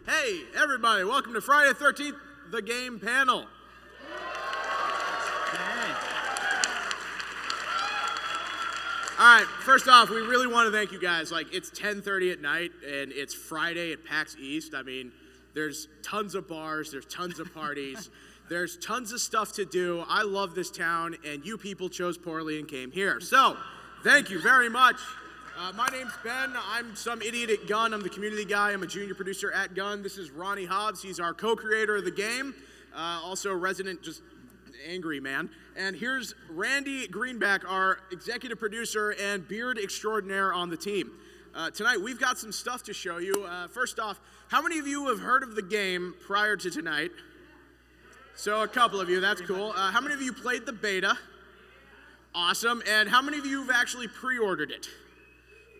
Hey, everybody, welcome to Friday the 13th, the game panel. All right, first off, we really want to thank you guys. It's 10:30 at night, and it's Friday at PAX East. I mean, there's tons of bars, there's tons of parties, there's tons of stuff to do. I love this town, and you people chose poorly and came here. So, thank you very much. My name's Ben. I'm some idiot at Gun. I'm the community guy. I'm a junior producer at Gun. This is Ronnie Hobbs. He's our co-creator of the game, also a resident just angry man. And here's Randy Greenback, our executive producer and beard extraordinaire on the team. Tonight, we've got some stuff to show you. First off, how many of you have heard of the game prior to tonight? So a couple of you, that's cool. How many of you played the beta? Awesome. And how many of you have actually pre-ordered it?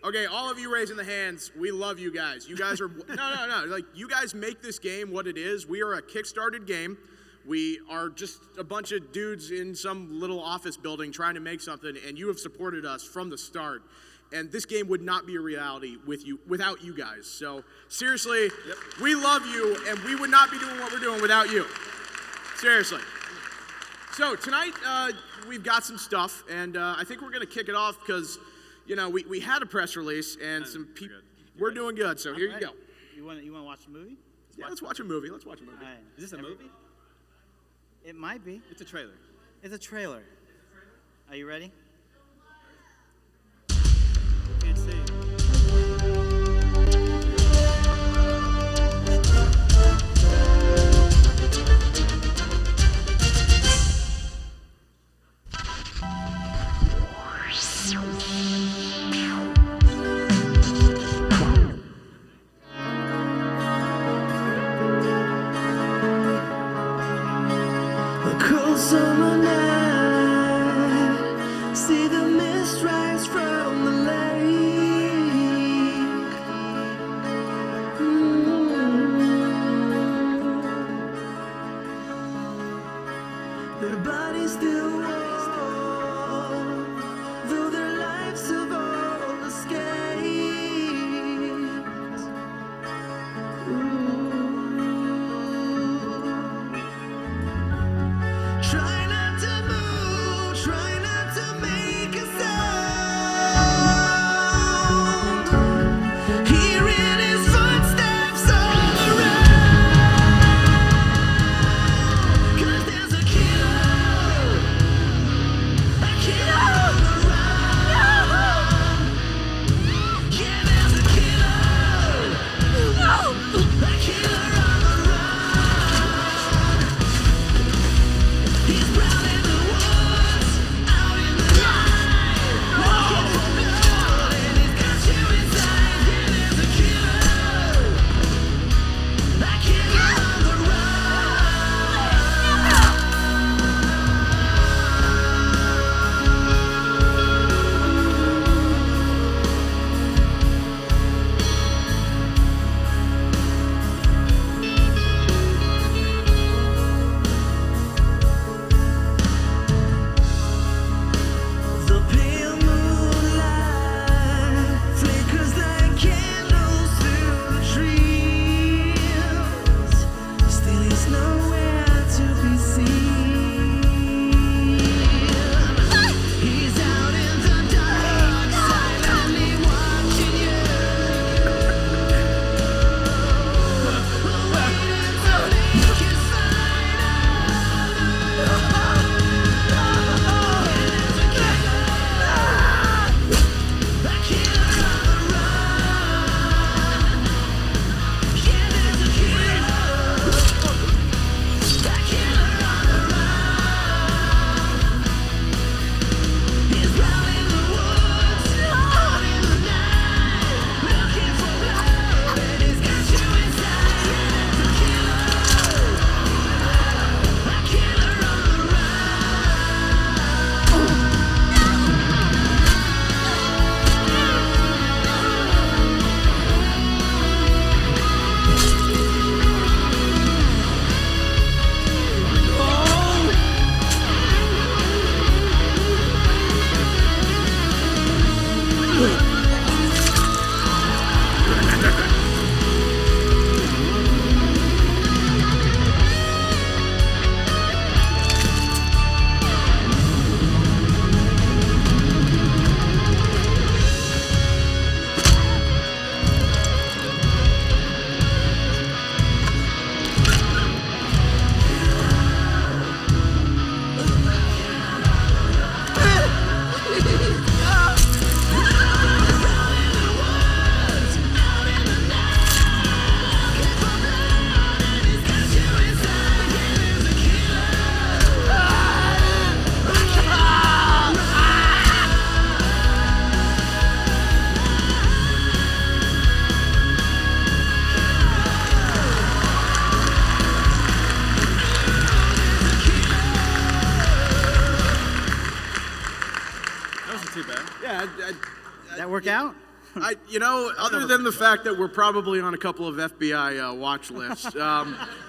Okay, all of you raising the hands, we love you guys. You guys are, no. You guys make this game what it is. We are a Kickstarted game. We are just a bunch of dudes in some little office building trying to make something, and you have supported us from the start. And this game would not be a reality without you guys. So seriously, We love you, and we would not be doing what we're doing without you. Seriously. So tonight, we've got some stuff, and I think we're going to kick it off because we had a press release, and some people. We're doing good, so here you go. You want to watch a movie? Let's watch a movie. All right. Is this a movie? It might be. It's a trailer. It's a trailer. Are you ready? Can't see. Summer night, see the mist rise from the lake. Their bodies still warm, though their lives have all escaped. Try not to work out? Other than the fact that we're probably on a couple of FBI watch lists,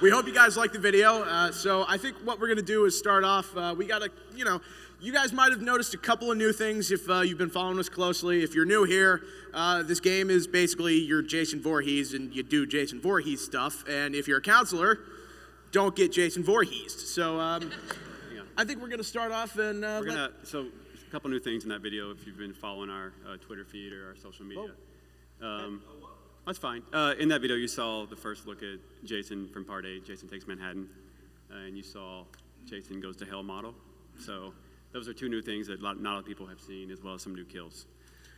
we hope you guys like the video. So I think what we're going to do is start off. We got to, you guys might have noticed a couple of new things if you've been following us closely. If you're new here, this game is basically you're Jason Voorhees and you do Jason Voorhees stuff. And if you're a counselor, don't get Jason Voorhees. So I think we're going to start off and So a couple new things in that video if you've been following our Twitter feed or our social media. That's fine. In that video, you saw the first look at Jason from Part 8, Jason Takes Manhattan, and you saw Jason Goes to Hell model. So those are two new things that not a lot of people have seen, as well as some new kills.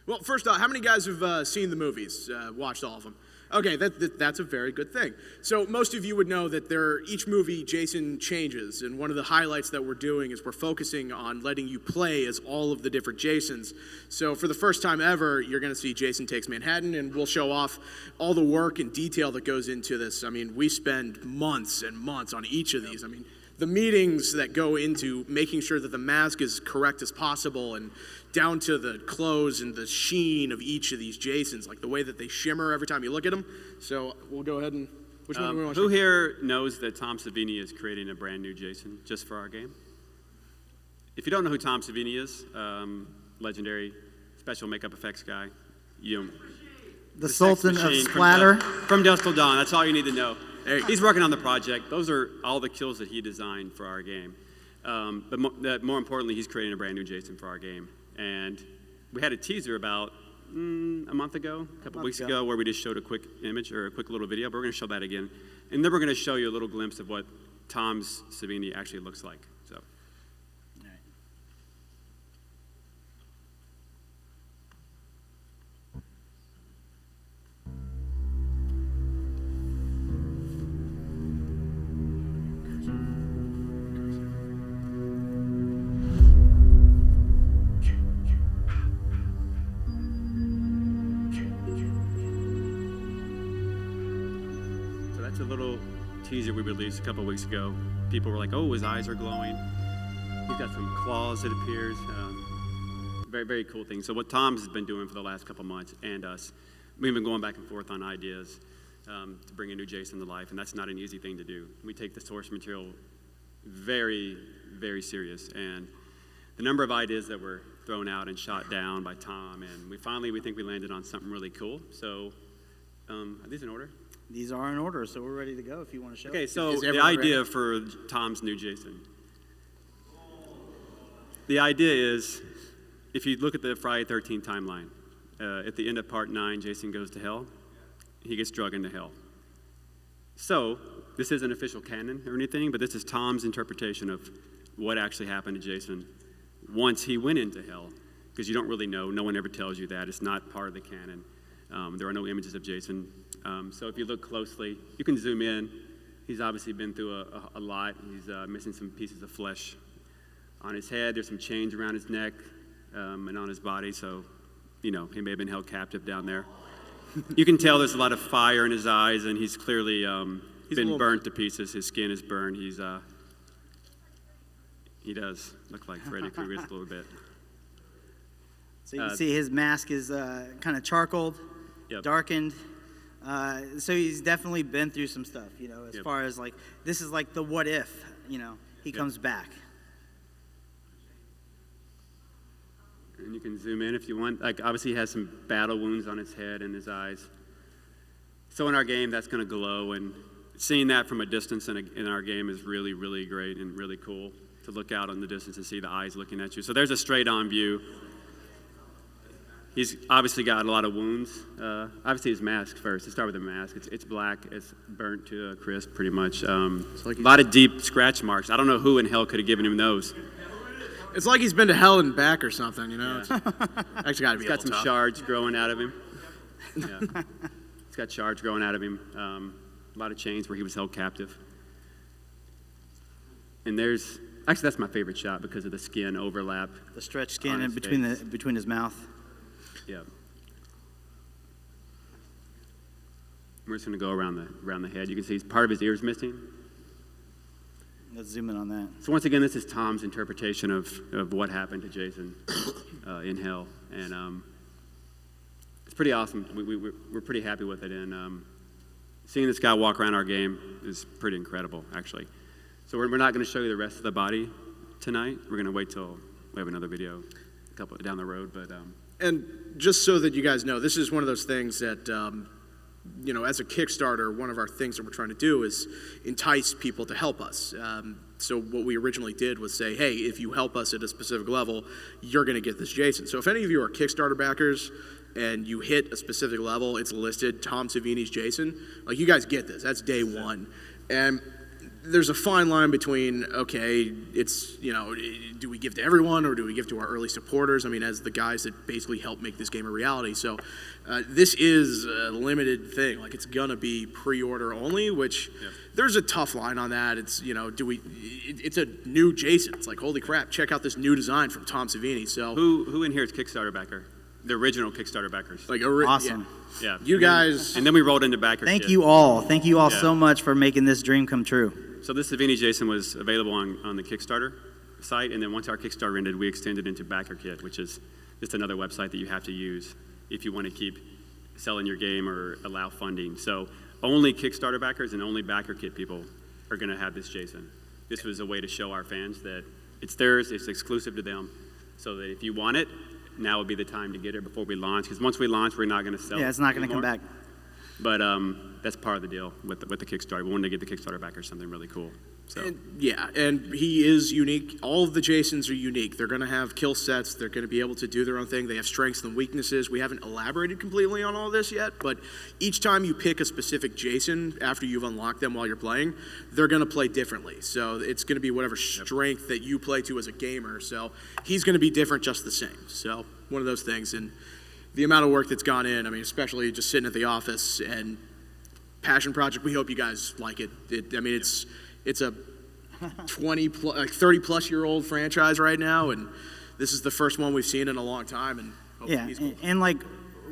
Well, first off, how many guys have seen the movies, watched all of them? Okay, that's a very good thing. So most of you would know that each movie Jason changes, and one of the highlights that we're doing is we're focusing on letting you play as all of the different Jasons. So for the first time ever, you're going to see Jason Takes Manhattan, and we'll show off all the work and detail that goes into this. I mean, we spend months and months on each of these. I mean, the meetings that go into making sure that the mask is correct as possible and down to the clothes and the sheen of each of these Jasons, like the way that they shimmer every time you look at them. So we'll go ahead and, which one do we want to Who show? here knows that Tom Savini is creating a brand new Jason just for our game? If you don't know who Tom Savini is, legendary special makeup effects guy, The Sultan of Splatter. From Dusk Till Dawn, that's all you need to know. He's working on the project. Those are all the kills that he designed for our game. But more importantly, he's creating a brand new Jason for our game. And we had a teaser about a month ago, a couple weeks ago, where we just showed a quick image or a quick little video. But we're going to show that again. And then we're going to show you a little glimpse of what Tom's Savini actually looks like. So. A little teaser we released a couple weeks ago. People were like, oh, his eyes are glowing. He's got some claws, it appears. Very, very cool thing. So what Tom's has been doing for the last couple months, and us, we've been going back and forth on ideas to bring a new Jason to life, and that's not an easy thing to do. We take the source material very, very serious, and the number of ideas that were thrown out and shot down by Tom, and we think we landed on something really cool. So are these in order? These are in order, so we're ready to go if you want to show. Okay, so the idea for Tom's new Jason. The idea is, if you look at the Friday 13th timeline, at the end of Part 9, Jason goes to hell. He gets drugged into hell. So, this isn't official canon or anything, but this is Tom's interpretation of what actually happened to Jason once he went into hell, because you don't really know. No one ever tells you that. It's not part of the canon. There are no images of Jason. So if you look closely, you can zoom in. He's obviously been through a lot. He's missing some pieces of flesh on his head. There's some chains around his neck and on his body. So, he may have been held captive down there. You can tell there's a lot of fire in his eyes, and he's clearly been burnt to pieces. His skin is burned. He does look like Freddy Krueger a little bit. So you can see his mask is kind of charcoaled, darkened. So he's definitely been through some stuff, as far as like, this is like the what if, he comes back. And you can zoom in if you want. Like, obviously he has some battle wounds on his head and his eyes. So in our game, that's going to glow, and seeing that from a distance in our game is really, really great and really cool to look out on the distance and see the eyes looking at you. So there's a straight-on view. He's obviously got a lot of wounds. Obviously his mask first. Let's start with the mask. It's black. It's burnt to a crisp pretty much. A lot of deep scratch marks. I don't know who in hell could have given him those. It's like he's been to hell and back or something, It's actually got to be He's got some shards growing out of him. Yeah. He's got shards growing out of him. A lot of chains where he was held captive. And actually that's my favorite shot because of the skin overlap. The stretched skin in between his mouth. Yeah. We're just going to go around the head. You can see part of his ear's missing. Let's zoom in on that. So once again, this is Tom's interpretation of what happened to Jason in hell. And it's pretty awesome. We're pretty happy with it, and seeing this guy walk around our game is pretty incredible, actually. So we're not going to show you the rest of the body tonight. We're going to wait till we have another video a couple down the road, but. And just so that you guys know, this is one of those things that, as a Kickstarter, one of our things that we're trying to do is entice people to help us. So what we originally did was say, hey, if you help us at a specific level, you're going to get this Jason. So if any of you are Kickstarter backers and you hit a specific level, it's listed Tom Savini's Jason, like you guys get this. That's day one. And there's a fine line between, okay, it's, do we give to everyone or do we give to our early supporters? I mean, as the guys that basically help make this game a reality. So this is a limited thing. Like, it's going to be pre-order only, which there's a tough line on that. It's, it's a new Jason. It's like, holy crap, check out this new design from Tom Savini. So Who in here is Kickstarter backer? The original Kickstarter backers. Like awesome. Yeah. You guys. And then we rolled into backer. Thank you all. Thank you all so much for making this dream come true. So this Savini Jason was available on the Kickstarter site, and then once our Kickstarter ended, we extended into BackerKit, which is just another website that you have to use if you want to keep selling your game or allow funding. So only Kickstarter backers and only BackerKit people are going to have this Jason. This was a way to show our fans that it's theirs, it's exclusive to them, so that if you want it, now would be the time to get it before we launch, because once we launch, we're not going to sell it. Yeah, it's not going to come back. But that's part of the deal with the Kickstarter. We wanted to give the Kickstarter backers something really cool. So. And he is unique. All of the Jasons are unique. They're going to have kill sets. They're going to be able to do their own thing. They have strengths and weaknesses. We haven't elaborated completely on all this yet, but each time you pick a specific Jason after you've unlocked them while you're playing, they're going to play differently. So it's going to be whatever strength that you play to as a gamer. So he's going to be different just the same. So one of those things. And the amount of work that's gone in, I mean, especially just sitting at the office and passion project, we hope you guys like it. It's a 30 plus year old franchise right now, and this is the first one we've seen in a long time. And yeah, cool. and like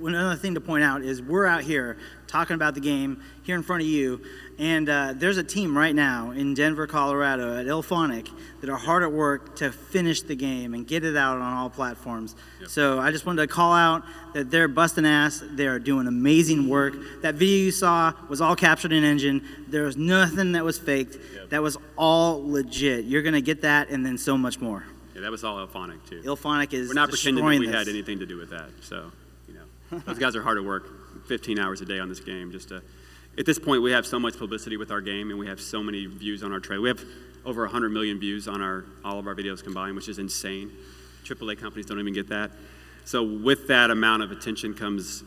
another thing to point out is we're out here talking about the game here in front of you, and there's a team right now in Denver, Colorado at Ilphonic that are hard at work to finish the game and get it out on all platforms. So I just wanted to call out that they're busting ass. They're doing amazing work. That video you saw was all captured in engine. There was nothing that was faked. That was all legit. You're going to get that and then so much more. Yeah, that was all Ilphonic too. Ilphonic is We're not pretending that we this. had anything to do with that. So, those guys are hard at work, 15 hours a day on this game. At this point, we have so much publicity with our game, and we have so many views on our trailer. We have over 100 million views on all of our videos combined, which is insane. AAA companies don't even get that. So with that amount of attention comes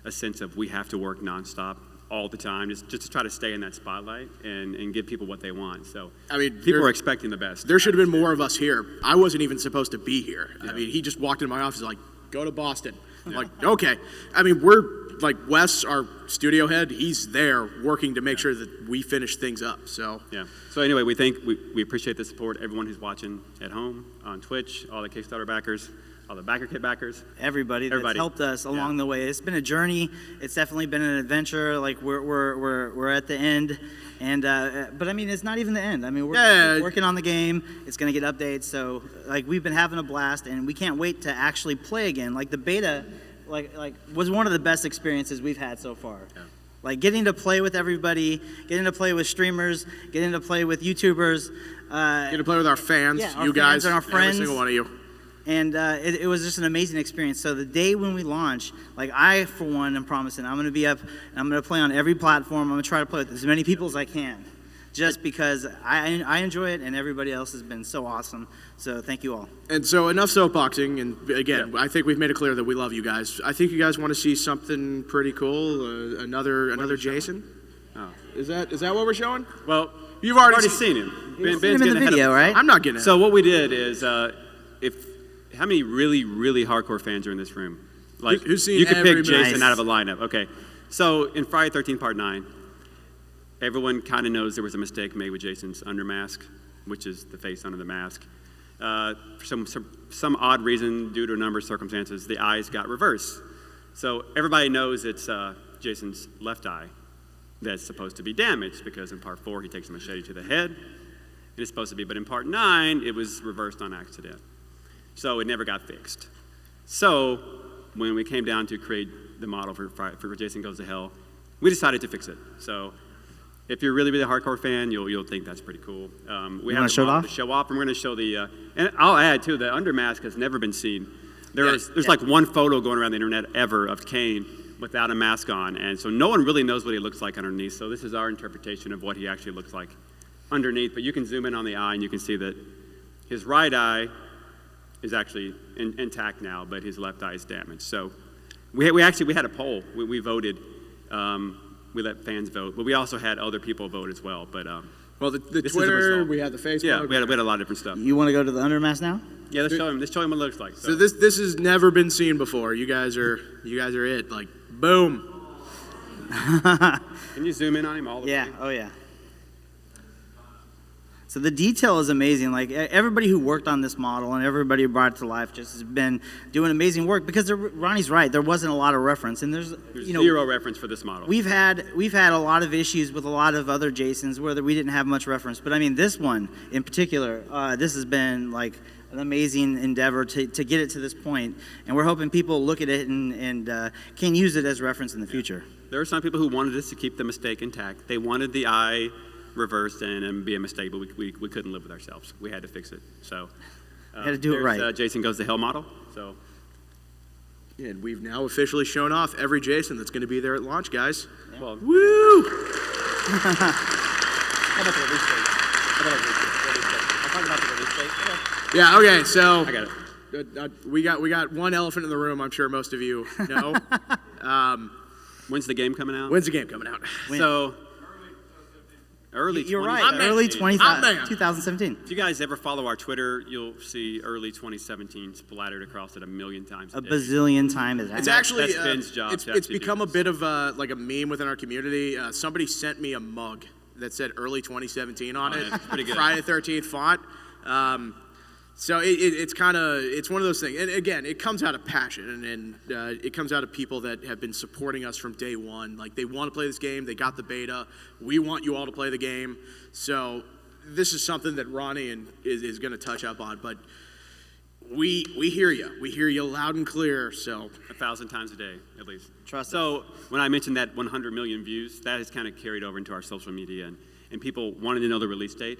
a sense of we have to work nonstop all the time, just to try to stay in that spotlight and give people what they want. So I mean, people are expecting the best. There should have been more of us here. I wasn't even supposed to be here. I mean, he just walked into my office like, go to Boston. I'm like, okay. I mean, we're like Wes, our studio head, he's there working to make sure that we finish things up. So So anyway, we appreciate the support. Everyone who's watching at home on Twitch, all the Kickstarter backers, all the BackerKit backers, everybody that's helped us along the way. It's been a journey. It's definitely been an adventure. Like we're at the end, and but I mean, it's not even the end. I mean, we're working on the game. It's gonna get updates. So like we've been having a blast, and we can't wait to actually play again. Like the beta, like was one of the best experiences we've had so far. Yeah. Like getting to play with everybody, getting to play with streamers, getting to play with YouTubers, getting to play with our fans, you guys, and our friends, every single one of you. And it was just an amazing experience. So the day when we launch, like I, for one, am promising I'm going to be up and I'm going to play on every platform. I'm going to try to play with as many people as I can, just because I enjoy it and everybody else has been so awesome. So thank you all. And so enough soapboxing. And again, I think we've made it clear that we love you guys. I think you guys want to see something pretty cool. Another Jason. Oh. Is that what we're showing? Well, you've already Seen seen him. him in the video, right? I'm not getting it. So what we did is how many really, really hardcore fans are in this room? Like, who's seen you could pick every Jason out of a lineup. Okay. So in Friday 13 Part 9, everyone kind of knows there was a mistake made with Jason's under mask, which is the face under the mask. For some odd reason, due to a number of circumstances, the eyes got reversed. So everybody knows it's Jason's left eye that's supposed to be damaged, because in Part 4 he takes a machete to the head. It is supposed to be, but in Part 9 it was reversed on accident. So it never got fixed. So when we came down to create the model for Jason Goes to Hell. We decided to fix it. So if you're really, really a hardcore fan, you'll think that's pretty cool. We have show it off? To show off, and we're going to show the, and I'll add too, the under mask has never been seen. There's like one photo going around the internet ever of Kane without a mask on, and so no one really knows what he looks like underneath. So this is our interpretation of what he actually looks like underneath. But you can zoom in on the eye, and you can see that his right eye is actually intact now, but his left eye is damaged. So we had a poll. We voted. We let fans vote, but we also had other people vote as well. But well, the Twitter, we had the Facebook. Yeah, we had a lot of different stuff. You want to go to the undermask now? Yeah, let's show him what it looks like. So this has never been seen before. You guys are it. Like, boom. Can you zoom in on him all the way? Yeah. Oh yeah. So the detail is amazing. Like everybody who worked on this model and everybody who brought it to life just has been doing amazing work because Ronnie's right. There wasn't a lot of reference, and there's zero reference for this model. We've had a lot of issues with a lot of other Jasons where we didn't have much reference. But I mean, this one in particular, this has been like an amazing endeavor to get it to this point, and we're hoping people look at it and can use it as reference in the future. There are some people who wanted us to keep the mistake intact. They wanted the eye reversed and be a mistake, but we couldn't live with ourselves. We had to fix it. So had to do it right. Jason Goes to Hell model. So and we've now officially shown off every Jason that's going to be there at launch, guys. Yeah. Well, woo! How about the release date? I'll talk about the release date. Yeah. Okay. So I got it. We got one elephant in the room. I'm sure most of you know. When's the game coming out? When's the game coming out? So. Early. You're right. 2017. Early 2017. If you guys ever follow our Twitter, you'll see early 2017 splattered across it a million times. A bazillion times. It's actually that's Ben's job. It's become a bit of like a meme within our community. Somebody sent me a mug that said early 2017 on it. Pretty good. Friday the 13th font. So it's one of those things. And again, it comes out of passion and it comes out of people that have been supporting us from day one. Like they want to play this game. They got the beta. We want you all to play the game. So this is something that Ronnie is going to touch up on. But we hear you. We hear you loud and clear. So 1,000 times a day, at least. Trust So when I mentioned that 100 million views, that has kind of carried over into our social media. And people wanted to know the release date.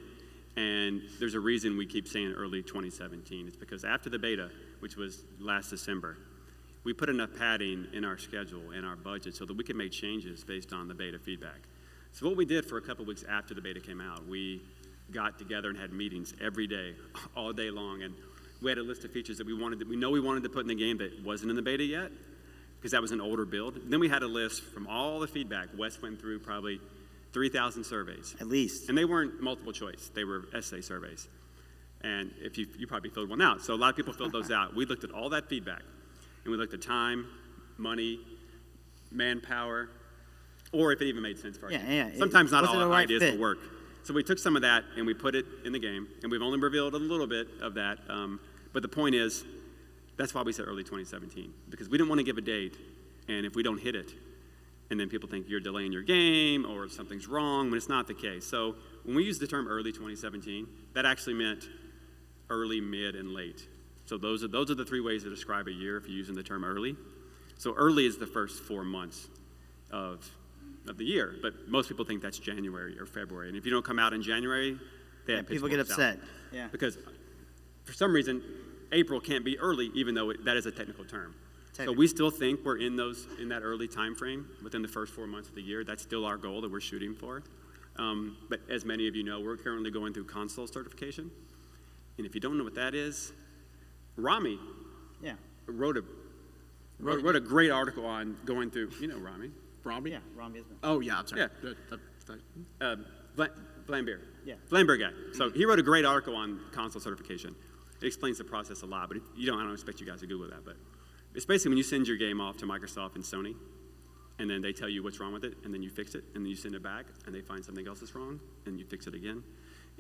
And there's a reason we keep saying early 2017. It's because after the beta, which was last December, we put enough padding in our schedule and our budget so that we could make changes based on the beta feedback. So what we did for a couple of weeks after the beta came out, we got together and had meetings every day, all day long, and we had a list of features that we wanted to put in the game that wasn't in the beta yet, because that was an older build. And then we had a list from all the feedback. Wes went through probably 3,000 surveys. At least. And they weren't multiple choice. They were essay surveys. And if you probably filled one out. So a lot of people filled those out. We looked at all that feedback. And we looked at time, money, manpower, or if it even made sense for us. Yeah. Sometimes not all the our right ideas fit? will work. So we took some of that and we put it in the game. And we've only revealed a little bit of that. But the point is, that's why we said early 2017. Because we didn't want to give a date. And if we don't hit it, and then people think you're delaying your game or something's wrong, when it's not the case. So when we use the term early 2017, that actually meant early, mid, and late. So those are the three ways to describe a year if you're using the term early. So early is the first 4 months of the year, but most people think that's January or February. And if you don't come out in January, people get upset. Yeah. Because for some reason, April can't be early, even though that is a technical term. So we still think we're in that early time frame within the first 4 months of the year. That's still our goal that we're shooting for. But as many of you know, we're currently going through console certification. And if you don't know what that is, Rami wrote a great article on going through, you know Rami. Rami? Yeah, Rami is. Oh, yeah, I'm sorry. Yeah. Blambeer. Yeah. Blambeer guy. So he wrote a great article on console certification. It explains the process a lot, but I don't expect you guys to Google that, but it's basically when you send your game off to Microsoft and Sony, and then they tell you what's wrong with it, and then you fix it, and then you send it back, and they find something else is wrong, and you fix it again.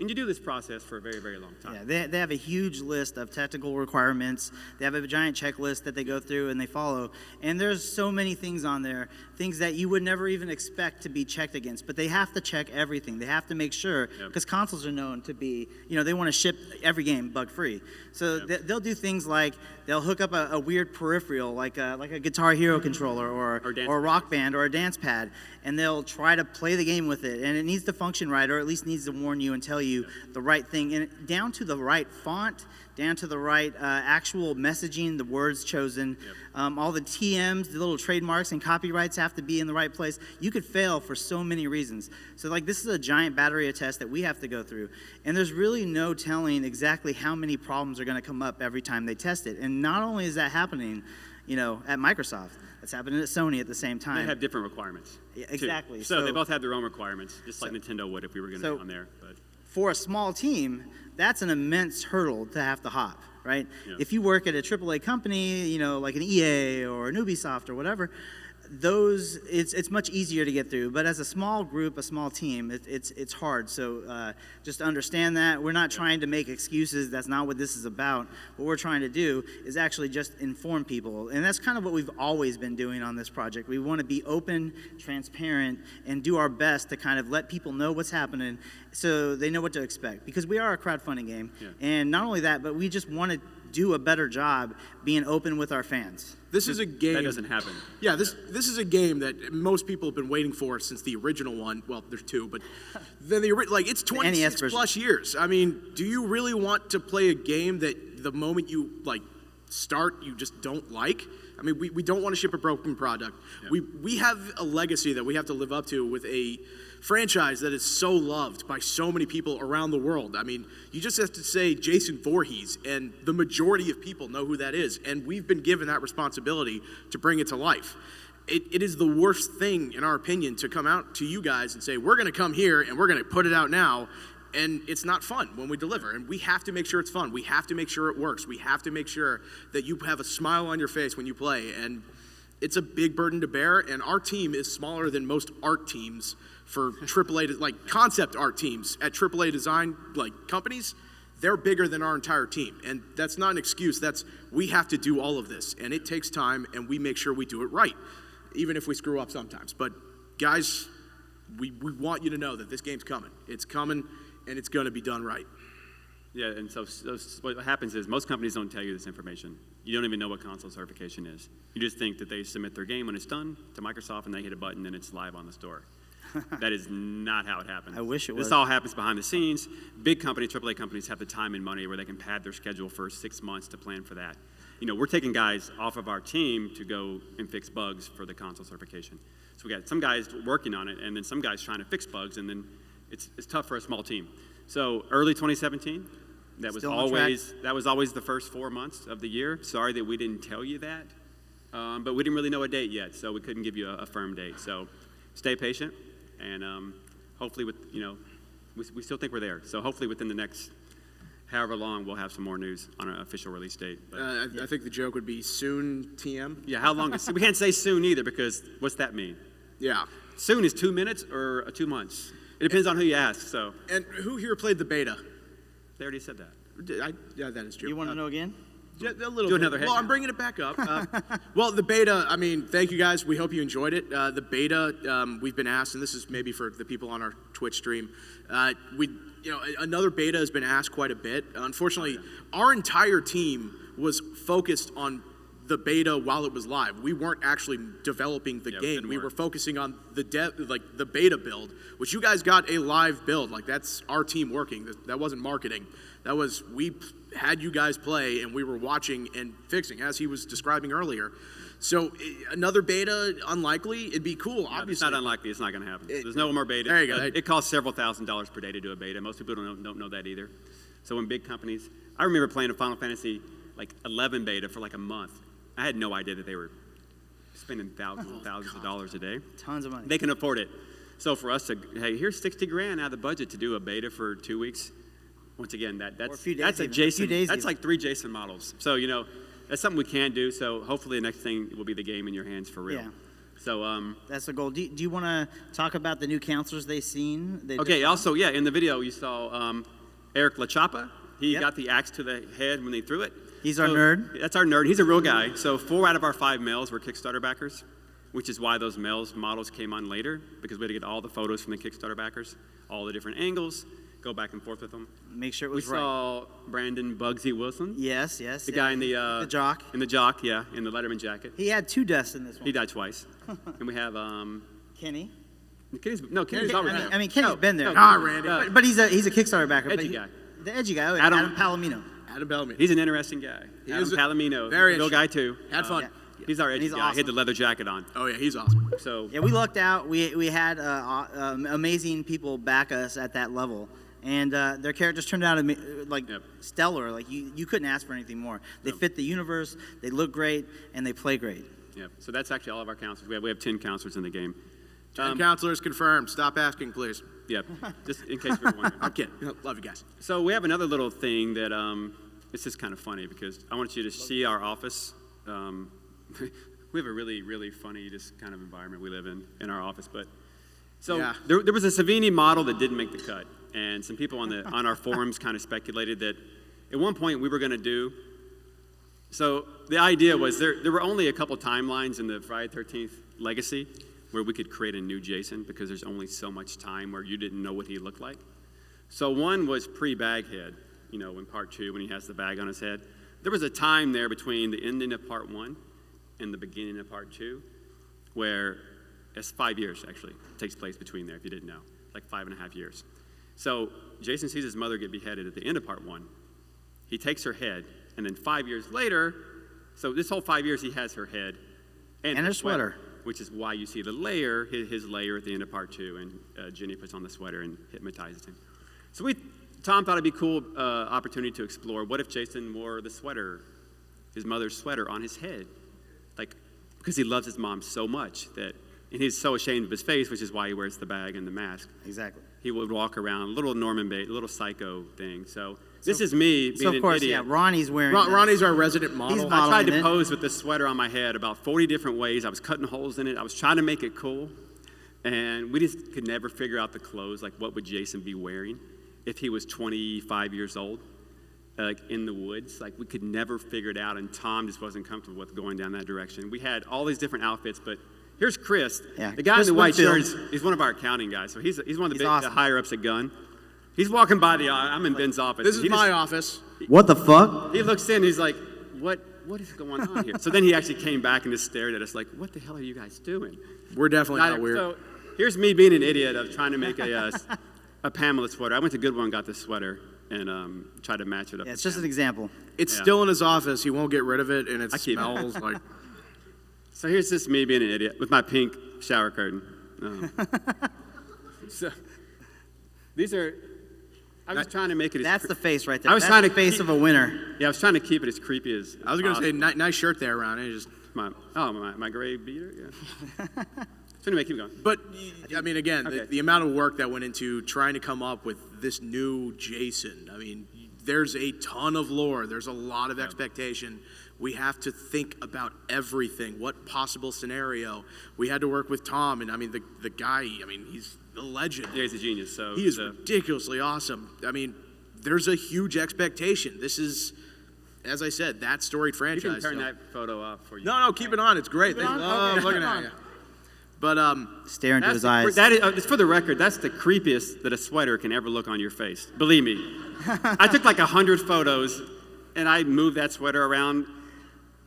And you do this process for a very, very long time. Yeah, they have a huge list of technical requirements. They have a giant checklist that they go through and they follow. And there's so many things on there, things that you would never even expect to be checked against. But they have to check everything. They have to make sure, because consoles are known to be, they want to ship every game bug-free. So they'll do things like they'll hook up a weird peripheral, like a Guitar Hero controller or a Rock Band or a dance pad, and they'll try to play the game with it. And it needs to function right, or at least needs to warn you and tell you the right thing, and down to the right font, down to the right actual messaging, the words chosen, all the TMs, the little trademarks and copyrights have to be in the right place. You could fail for so many reasons. So this is a giant battery of tests that we have to go through, and there's really no telling exactly how many problems are going to come up every time they test it. And not only is that happening, at Microsoft, it's happening at Sony at the same time. They have different requirements. Yeah, exactly. So they both have their own requirements, just like Nintendo would if we were going to be on there. But for a small team, that's an immense hurdle to have to hop, right? Yeah. If you work at a AAA company, like an EA or an Ubisoft or whatever, it's much easier to get through. But as a small group, a small team, it's hard. So just understand that. We're not trying to make excuses. That's not what this is about. What we're trying to do is actually just inform people. And that's kind of what we've always been doing on this project. We want to be open, transparent, and do our best to kind of let people know what's happening so they know what to expect. Because we are a crowdfunding game. Yeah. And not only that, but we just want to do a better job being open with our fans. This is a game that doesn't happen. Yeah, this is a game that most people have been waiting for since the original one. Well, there's two, but then it's 26 plus years. I mean, do you really want to play a game that the moment you start you just don't like? I mean, we don't want to ship a broken product. Yeah. We have a legacy that we have to live up to with a franchise that is so loved by so many people around the world. I mean, you just have to say Jason Voorhees, and the majority of people know who that is. And we've been given that responsibility to bring it to life. It is the worst thing, in our opinion, to come out to you guys and say, we're going to come here and we're going to put it out now. And it's not fun when we deliver. And we have to make sure it's fun. We have to make sure it works. We have to make sure that you have a smile on your face when you play. And it's a big burden to bear. And our team is smaller than most art teams for AAA, concept art teams at AAA design, companies. They're bigger than our entire team. And that's not an excuse. We have to do all of this. And it takes time, and we make sure we do it right, even if we screw up sometimes. But guys, we want you to know that this game's coming. It's coming. And it's going to be done right. Yeah, and so what happens is most companies don't tell you this information. You don't even know what console certification is. You just think that they submit their game when it's done to Microsoft and they hit a button and it's live on the store. That is not how it happens. I wish it was. This all happens behind the scenes. Big companies, AAA companies, have the time and money where they can pad their schedule for 6 months to plan for that. We're taking guys off of our team to go and fix bugs for the console certification. So we got some guys working on it, and then some guys trying to fix bugs, and then it's tough for a small team. So early 2017, that was always the first 4 months of the year. Sorry that we didn't tell you that, but we didn't really know a date yet, so we couldn't give you a firm date. So stay patient, and hopefully we still think we're there. So hopefully within the next however long, we'll have some more news on an official release date. But, I think the joke would be soon TM. Yeah, how long? We can't say soon either, because what's that mean? Yeah. Soon is 2 minutes or 2 months. It depends on who you ask. So. And who here played the beta? They already said that. Yeah, that is true. You want to know again? Yeah, a little Do bit. another head Well, count. I'm bringing it back up. Well, the beta, I mean, thank you guys. We hope you enjoyed it. The beta, we've been asked, and this is maybe for the people on our Twitch stream, another beta has been asked quite a bit. Unfortunately, our entire team was focused on the beta while it was live. We weren't actually developing the game. We were focusing on the beta build, which you guys got a live build. That's our team working. That wasn't marketing. That was, we had you guys play and we were watching and fixing, as he was describing earlier. So another beta, unlikely. It'd be cool, obviously. It's not unlikely. It's not going to happen. There's no more beta. There you go. It costs several $1,000s per day to do a beta. Most people don't know that either. So when big companies, I remember playing a Final Fantasy 11 beta for a month. I had no idea that they were spending thousands and thousands of dollars a day. Tons of money. They can afford it. So for us to, hey, here's 60 grand out of the budget to do a beta for 2 weeks. Once again, that's a Jason. That's like 3 Jason models. So that's something we can do. So hopefully the next thing will be the game in your hands for real. Yeah. So that's the goal. Do you want to talk about the new counselors they've seen? Okay. Also, yeah, in the video you saw Eric LaChapa. He Yep. got the axe to the head when they threw it. He's our nerd. That's our nerd. He's a real guy. So 4 out of our 5 males were Kickstarter backers, which is why those males models came on later, because we had to get all the photos from the Kickstarter backers, all the different angles, go back and forth with them. Make sure it was we right. saw Brandon Bugsy Wilson. Yes. The guy in the jock. In the jock, yeah, in the Letterman jacket. He had 2 deaths in this one. He died twice. And we have Kenny. Kenny's always I mean, Kenny's been there. Randy. But he's a Kickstarter backer. Edgy guy. The edgy guy. Adam Palomino. Adam Bellamy. He's an interesting guy. Adam Palomino. Very real guy too. Had fun. Yeah. He's our edgy He's guy. awesome. He had the leather jacket on. Oh yeah, he's awesome. So Yeah, we lucked out. We had amazing people back us at that level, and their characters turned out stellar. Like you couldn't ask for anything more. They fit the universe. They look great, and they play great. yeah. So that's actually all of our counselors. We have 10 counselors in the game. 10 counselors confirmed. Stop asking, please. Yep. Just in case you're wondering. I'm kidding. Love you guys. So we have another little thing that it's just kind of funny because I want you to see our office. We have a really, really funny just kind of environment we live in our office. But so Yeah. there was a Savini model that didn't make the cut, and some people on our forums kind of speculated that at one point we were going to do. So the idea was there were only a couple timelines in the Friday the 13th legacy where we could create a new Jason because there's only so much time where you didn't know what he looked like. So one was pre-Baghead, in part 2 when he has the bag on his head. There was a time there between the ending of part 1 and the beginning of part 2 where it's 5 years actually takes place between there if you didn't know, like 5.5 years. So Jason sees his mother get beheaded at the end of part 1. He takes her head, and then 5 years later, so this whole 5 years he has her head and her sweater. Which is why you see the layer, his layer at the end of part 2, and Jenny puts on the sweater and hypnotizes him. So Tom thought it'd be a cool opportunity to explore, what if Jason wore the sweater, his mother's sweater, on his head? Like, because he loves his mom so much and he's so ashamed of his face, which is why he wears the bag and the mask. Exactly. He would walk around, a little Norman Bates, a little psycho thing. So this is me being So of course, an idiot. yeah, Ronnie's wearing. Ronnie's our resident model. He's I tried modeling to it. pose with this sweater on my head about 40 different ways. I was cutting holes in it. I was trying to make it cool. And we just could never figure out the clothes, like what would Jason be wearing if he was 25 years old, like in the woods. Like we could never figure it out, and Tom just wasn't comfortable with going down that direction. We had all these different outfits, but here's Chris. Yeah, the guy Chris in the white Whitfield. shirt, he's one of our accounting guys. So he's one of the, He's the higher-ups at Gun. He's walking by I'm in Ben's office. This and is he my office. What the fuck? He looks in, he's like, what is going on here? So then he actually came back and just stared at us like, what the hell are you guys doing? We're definitely not weird. So here's me being an idiot of trying to make a Pamela sweater. I went to Goodwill and got this sweater and tried to match it up. Yeah, it's just an example. It's still in his office. He won't get rid of it, and it keep it. smells like. So here's just me being an idiot with my pink shower curtain. So these are, I was trying to make it as That's the face right there. I was That's trying the to face keep- of a winner. Yeah, I was trying to keep it as creepy as I was going to say, possible. nice shirt there, Ronnie. Just. My gray beater, yeah. So anyway, keep going. But, I mean, again, Okay. the amount of work that went into trying to come up with this new Jason, I mean, there's a ton of lore. There's a lot of expectation. We have to think about everything. What possible scenario? We had to work with Tom, and, I mean, the guy, I mean, he's a legend. Yeah, he's a genius. So He is ridiculously awesome. I mean, there's a huge expectation. This is, as I said, that storied You franchise. can turn So- that photo off for you. No, keep it on. It's great. They it on? love Okay. looking at you. But Stare into his the, eyes. that is, just for the record, that's the creepiest that a sweater can ever look on your face. Believe me. I took like 100 photos, and I moved that sweater around.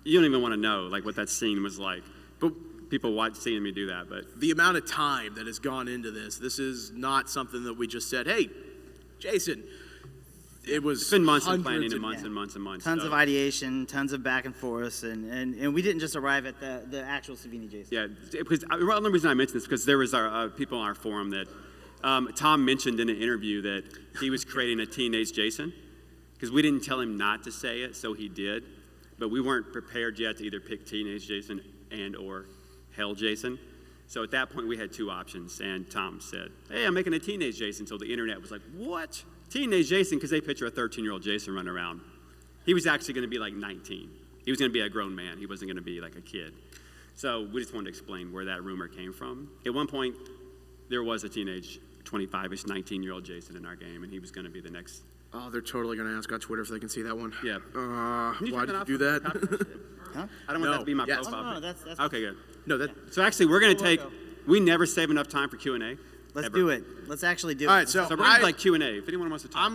You don't even want to know like what that scene was like. But people seeing me do that. But the amount of time that has gone into this is not something that we just said, hey, Jason. It was it's been months of hundreds planning and of- months and months and months. Tons so. of ideation, tons of back and forth, and we didn't just arrive at the actual Savini Jason. Yeah, because the only reason I mentioned this is because there was our people on our forum that Tom mentioned in an interview that he was creating a teenage Jason because we didn't tell him not to say it, so he did, but we weren't prepared yet to either pick teenage Jason and or Hell Jason. So at that point we had two options, and Tom said, "Hey, I'm making a teenage Jason." So the internet was like, "What? Teenage Jason?" Because they picture a 13-year-old Jason running around. He was actually going to be like 19. He was going to be a grown man. He wasn't going to be like a kid. So we just wanted to explain where that rumor came from. At one point, there was a teenage 25-ish, 19-year-old Jason in our game, and he was going to be the next. Oh, they're totally going to ask on Twitter if they can see that one. Yeah. Why did you do that? Huh? I don't want that to be my Yes. profile. No, that's Okay, good. No, that. So actually, we're going to take. Logo. We never save enough time for Q&A. Let's ever. do it. Let's actually do All it. right, so So we're going to do like Q&A. If anyone wants to talk.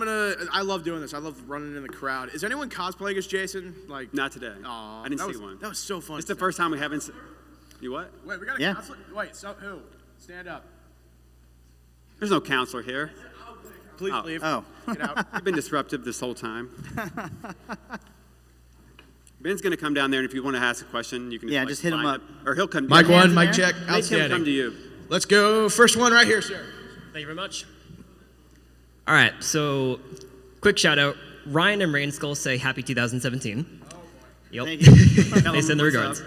I love doing this. I love running in the crowd. Is anyone cosplaying as Jason? Like, Not today. Aw, I didn't that see was- one. That was so fun. It's the first time we haven't. You what? Wait, we got a Yeah. counselor? Wait, so who? Stand up. There's no counselor here. Please Oh. leave. Oh. Get out. You've been disruptive this whole time. Ben's going to come down there, and if you want to ask a question, you can Yeah, just hit him line up. Or he'll come. Mic hands one, in mic there? check. Make him come Outstanding. to you. Let's go. First one right here, sir. Thank you very much. All right, so quick shout out. Ryan and Rain Skull say happy 2017. Yep. Thank you. They send the What's regards. up?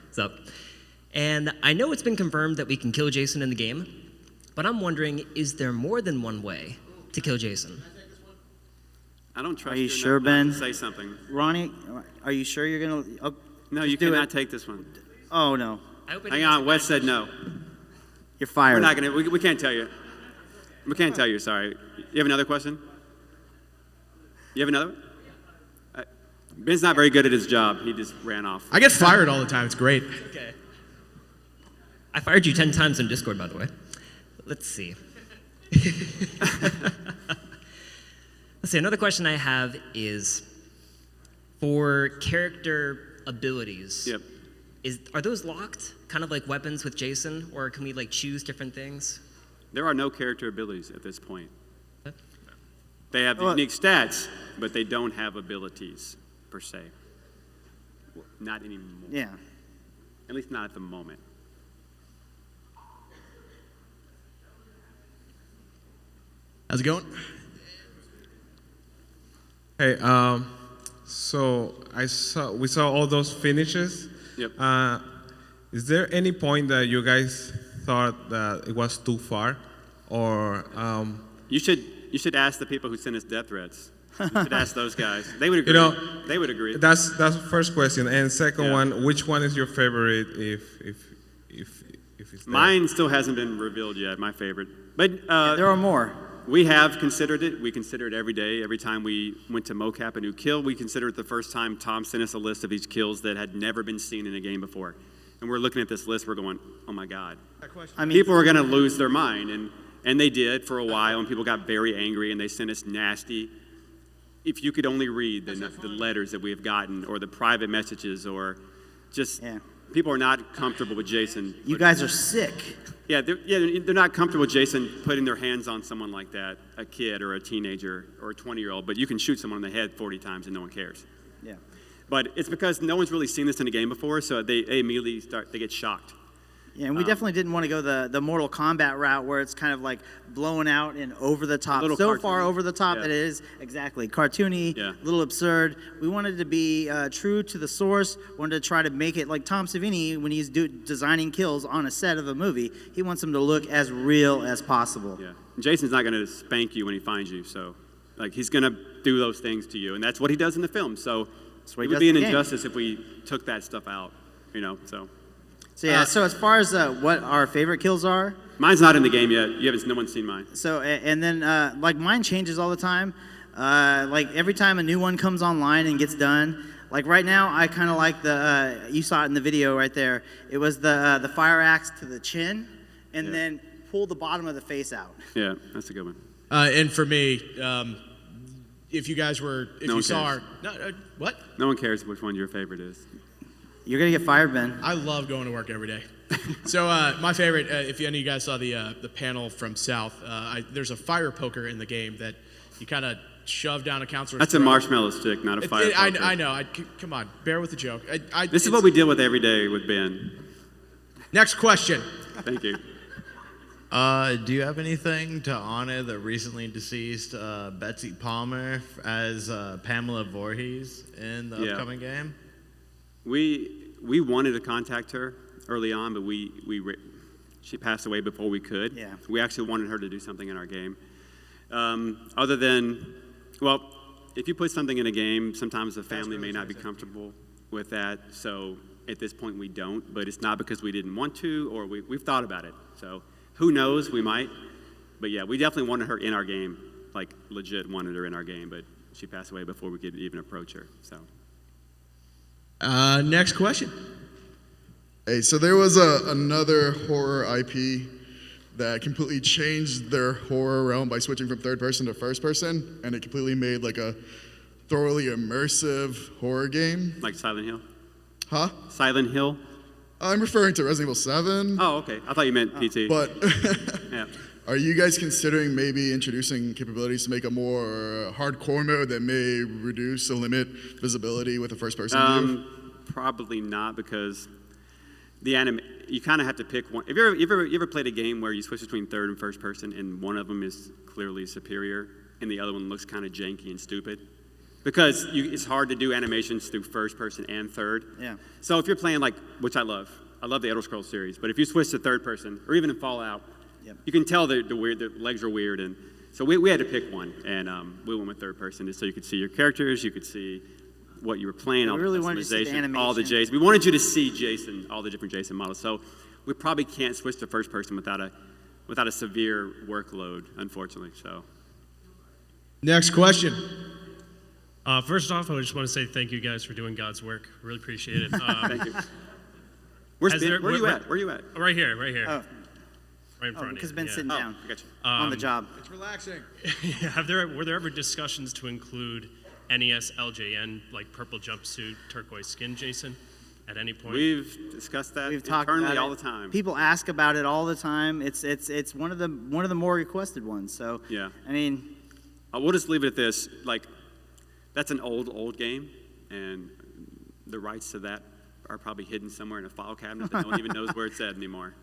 What's up? And I know it's been confirmed that we can kill Jason in the game, but I'm wondering, is there more than one way to kill Jason? I don't trust Are you you sure, enough not to Ben? say something. Ronnie, are you sure you're going to? No, you do cannot it. take this one. Oh, no. I hope it Hang doesn't- on, Wes said no. You're fired. We're not gonna. We can't tell you. We can't tell you. Sorry. You have another question? You have another one? Ben's not very good at his job. He just ran off. I get fired all the time. It's great. Okay. I fired you 10 times in Discord, by the way. Let's see. Let's see, another question I have is for character abilities. Yep. Are those locked? Kind of like weapons with Jason? Or can we like choose different things? There are no character abilities at this point. They have Well- unique stats, but they don't have abilities per se. Not anymore. Yeah. At least not at the moment. How's it going? Hey, so we saw all those finishes. Yep. Is there any point that you guys thought that it was too far, or You should ask the people who sent us death threats. You should ask those guys. They would agree. know, they would agree. that's the first question. And second Yeah. one, which one is your favorite? If it's there? Mine still hasn't been revealed yet. My favorite, but There are more. we have considered it. We consider it every day. Every time we went to mocap a new kill, we consider it the first time Tom sent us a list of these kills that had never been seen in a game before. And we're looking at this list, we're going, oh my God. I mean, People are going to lose their mind. And they did for a while, and people got very angry, and they sent us nasty. If you could only read the letters that we have gotten, or the private messages, or just Yeah. people are not comfortable with Jason. you guys are sick. Yeah, they're not comfortable with Jason putting their hands on someone like that, a kid or a teenager or a 20-year-old, but you can shoot someone in the head 40 times and no one cares. Yeah. But it's because no one's really seen this in a game before, so they immediately they get shocked. Yeah, and we definitely didn't want to go the Mortal Kombat route where it's kind of like blown out and over the top, little so far cartoony. over the top Yeah. that it is exactly cartoony, Yeah. a little absurd. We wanted to be true to the source. Wanted to try to make it like Tom Savini when he's designing kills on a set of a movie. He wants them to look as real as possible. Yeah, and Jason's not going to spank you when he finds you, so like he's going to do those things to you, and that's what he does in the film. So what it he would does be in an the game. injustice if we took that stuff out, So So yeah. So as far as what our favorite kills are, mine's not in the game yet. No one's seen mine. so and then like mine changes all the time. Like every time a new one comes online and gets done. Like right now, I kind of like the you saw it in the video right there. It was the fire axe to the chin, and Yeah. then pull the bottom of the face out. Yeah, that's a good one. And for me, if you guys were, if No you one saw cares. our, no, what? No one cares which one your favorite is. You're gonna get fired, Ben. I love going to work every day. So my favorite, if any of you guys saw the panel from South, there's a fire poker in the game that you kind of shove down a counselor's That's a throat. marshmallow stick, not a fire. poker. I know. Come on, bear with the joke. This is what we deal with every day with Ben. Next question. Thank you. Do you have anything to honor the recently deceased Betsy Palmer as Pamela Voorhees in the Yeah. upcoming game? We wanted to contact her early on, but she passed away before we could. Yeah. We actually wanted her to do something in our game. Other than, if you put something in a game, sometimes the family may not be comfortable with that. So At this point, we don't, but it's not because we didn't want to or we've thought about it. So who knows, we might. But yeah, we definitely wanted her in our game, like legit wanted her in our game, but she passed away before we could even approach her, so. Next question. Hey, so there was another horror IP that completely changed their horror realm by switching from third person to first person, and it completely made like a thoroughly immersive horror game. Like Silent Hill? Huh? Silent Hill? I'm referring to Resident Evil 7. Oh, okay. I thought you meant PT. But yeah. Are you guys considering maybe introducing capabilities to make a more hardcore mode that may reduce or limit visibility with a first-person view? Probably not, because you kind of have to pick one. Have you ever played a game where you switch between third and first person, and one of them is clearly superior, and the other one looks kind of janky and stupid? Because it's hard to do animations through first person and third. Yeah. So if you're playing which I love the Elder Scrolls series, but if you switch to third person, or even in Fallout, you can tell the legs are weird, and so we had to pick one, and we went with third person just so you could see your characters, you could see what you were playing, all the customization, all the Jason. We wanted you to see Jason, all the different Jason models. So we probably can't switch to first person without a severe workload, unfortunately. So. Next question. First off, I just want to say thank you guys for doing God's work. Really appreciate it. Thank you. Where are you at? Where are you at? Right here. Oh. Right in front of you. Because Ben's sitting down I got you. on the job. It's relaxing. Were there ever discussions to include NES LJN, like purple jumpsuit, turquoise skin Jason, at any point? We've discussed that We've talked internally about all it. the time. People ask about it all the time. It's one of the more requested ones. So yeah. I mean, we'll just leave it at this. Like, that's an old game, and the rights to that are probably hidden somewhere in a file cabinet that no one even knows where it's at anymore.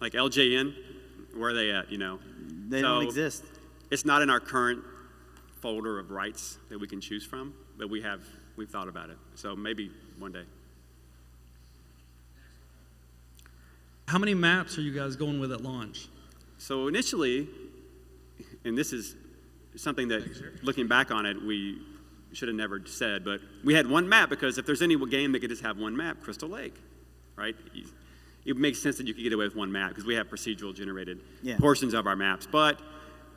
Like LJN, where are they at? They don't exist. It's not in our current folder of rights that we can choose from, but we've thought about it. So maybe one day. How many maps are you guys going with at launch? So initially, and this is something that, looking back on it, we should have never said, but we had one map because if there's any game that could just have one map, Crystal Lake, right? It makes sense that you could get away with one map because we have procedural generated portions of our maps. But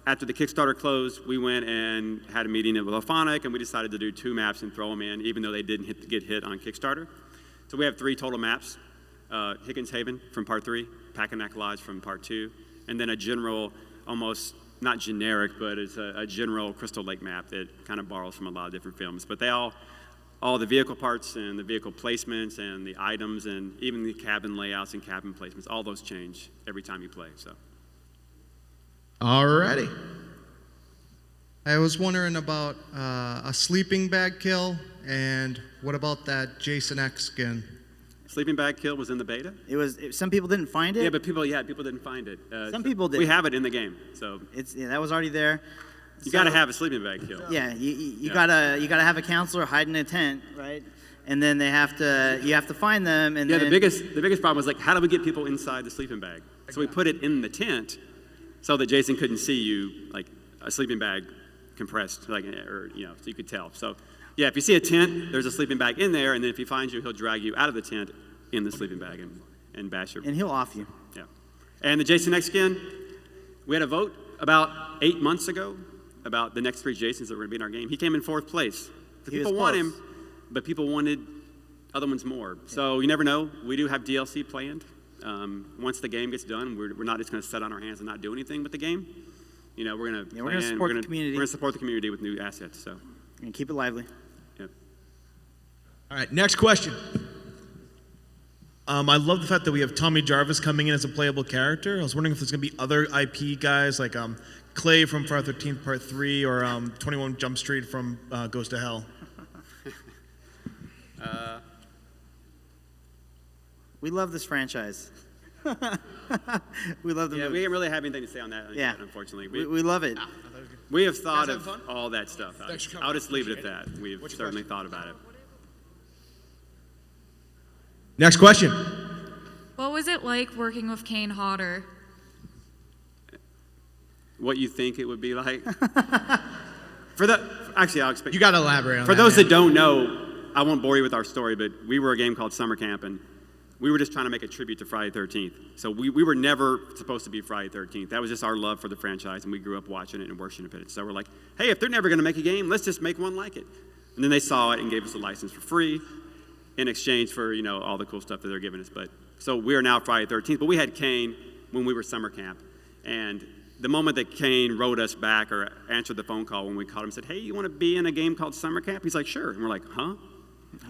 after the Kickstarter closed, we went and had a meeting with Ophonic, and we decided to do 2 maps and throw them in, even though they didn't get hit on Kickstarter. So we have 3 total maps. Higgins Haven from part 3, Packanack Lodge from part 2, and then a general, almost not generic, but it's a general Crystal Lake map that kind of borrows from a lot of different films. But they all the vehicle parts and the vehicle placements and the items and even the cabin layouts and cabin placements, all those change every time you play. So. Alrighty. I was wondering about a sleeping bag kill, and what about that Jason X skin? Sleeping bag kill was in the beta. Some people didn't find it. Yeah, but people didn't find it. Some people did. We have it in the game, so that was already there. You got to have a sleeping bag kill. Yeah, you gotta have a counselor hide in a tent, right? And then you have to find them. And the then, biggest problem was how do we get people inside the sleeping bag? So we put it in the tent so that Jason couldn't see you, like a sleeping bag compressed, so you could tell. So. Yeah, if you see a tent, there's a sleeping bag in there, and then if he finds you, he'll drag you out of the tent in the sleeping bag and bash your... And he'll off you. Yeah. And the Jason X skin, we had a vote about 8 months ago about the next 3 Jasons that were going to be in our game. He came in 4th place. People want him, but people wanted other ones more. Yeah. So you never know. We do have DLC planned. Once the game gets done, we're not just going to sit on our hands and not do anything with the game. We're going to we're going to support the community. We're going to support the community with new assets. So. And keep it lively. Yep. All right, next question. I love the fact that we have Tommy Jarvis coming in as a playable character. I was wondering if there's going to be other IP guys like Clay from Friday the 13th Part 3 or 21 Jump Street from Goes to Hell. We love this franchise. We love the movie. We didn't really have anything to say on that, yeah. unfortunately. We love it. We have thought of all that stuff. I'll just leave it at that. We've certainly thought about it. Next question. What was it like working with Kane Hodder? What you think it would be like? Actually, I'll explain. You got to elaborate on that. For those that don't know, I won't bore you with our story, but we were a game called Summer Camp, and we were just trying to make a tribute to Friday the 13th. So we were never supposed to be Friday the 13th. That was just our love for the franchise, and we grew up watching it and worshiping it. So we're like, hey, if they're never going to make a game, let's just make one like it. And then they saw it and gave us a license for free in exchange for, all the cool stuff that they're giving us. But so we are now Friday the 13th, but we had Kane when we were summer camp. And the moment that Kane wrote us back or answered the phone call when we called him and said, hey, you want to be in a game called Summer Camp? He's like, sure. And we're like, huh?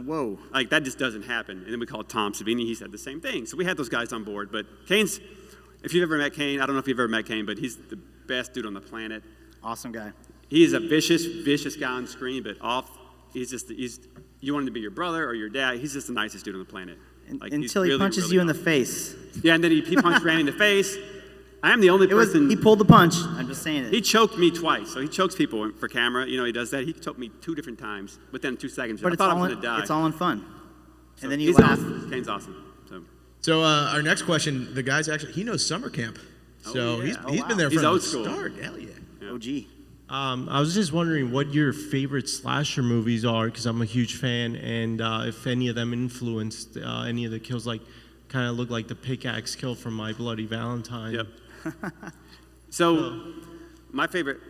Whoa. Like, that just doesn't happen. And then we called Tom Savini. He said the same thing. So we had those guys on board. But Kane's, if you've ever met Kane, I don't know if you've ever met Kane, but he's the best dude on the planet. Awesome guy. He is a vicious guy on screen, but you want him to be your brother or your dad. He's just the nicest dude on the planet. Like, Until he punches you in the face. Yeah, and then he punched Randy in the face. I am the only person. He pulled the punch. I'm just saying it. He choked me twice. So he chokes people for camera. He does that. He choked me 2 different times within 2 seconds. But I thought I was going to die. it's all in fun. So And then you he's laugh. Awesome. Kane's awesome. So our next question, the guy's actually, he knows summer camp. So he's been there from the start. Hell yeah. OG. I was just wondering what your favorite slasher movies are, because I'm a huge fan, and if any of them influenced any of the kills, like kind of look like the pickaxe kill from My Bloody Valentine. Yep. So my favorite,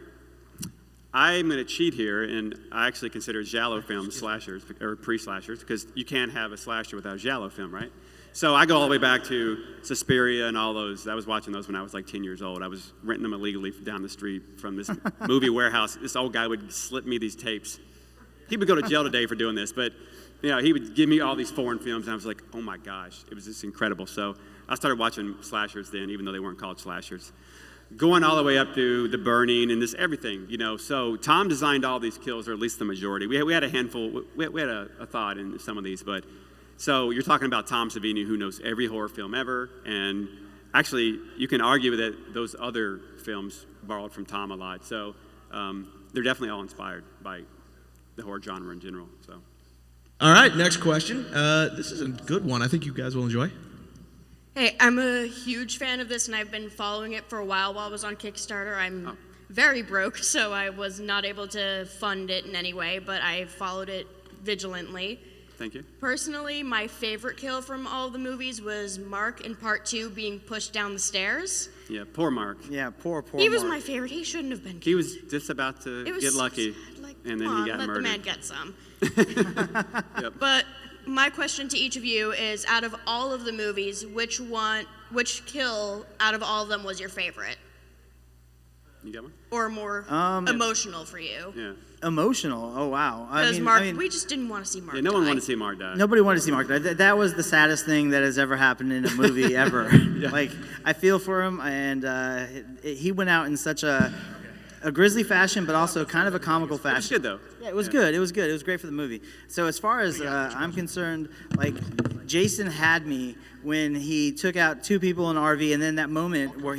I'm going to cheat here, and I actually consider giallo films slashers or pre-slashers, because you can't have a slasher without a giallo film, right? So I go all the way back to Suspiria and all those. I was watching those when I was like 10 years old. I was renting them illegally down the street from this movie warehouse. This old guy would slip me these tapes. He would go to jail today for doing this, but he would give me all these foreign films, and I was like, oh my gosh, it was just incredible. So I started watching slashers then, even though they weren't called slashers. Going all the way up to The Burning and this everything, So Tom designed all these kills, or at least the majority. We had a handful, we had a thought in some of these, but so you're talking about Tom Savini, who knows every horror film ever, and actually you can argue that those other films borrowed from Tom a lot. So they're definitely all inspired by the horror genre in general. So. All right, next question. This is a good one. I think you guys will enjoy. Hey, I'm a huge fan of this, and I've been following it for a while I was on Kickstarter. I'm very broke, so I was not able to fund it in any way, but I followed it vigilantly. Thank you. Personally, my favorite kill from all the movies was Mark in Part 2 being pushed down the stairs. Yeah, poor Mark. Yeah, poor He was Mark. my favorite. He shouldn't have been killed. He was just about to It was get so lucky, and then he got let murdered. the man get some. Yep. But my question to each of you is, out of all of the movies, which kill out of all of them was your favorite? You got one? Or more emotional for you? Yeah. Emotional? Oh, wow. Because Mark, we just didn't want to see Mark Yeah, no one die. wanted to see Mark die. Nobody wanted to see Mark die. That was the saddest thing that has ever happened in a movie ever. Like, I feel for him, and he went out in such a grisly fashion, but also kind of a comical fashion. It was good, though. Yeah, it was good. It was good. It was great for the movie. So as far as I'm concerned, like, Jason had me when he took out 2 people in an RV, and then that moment where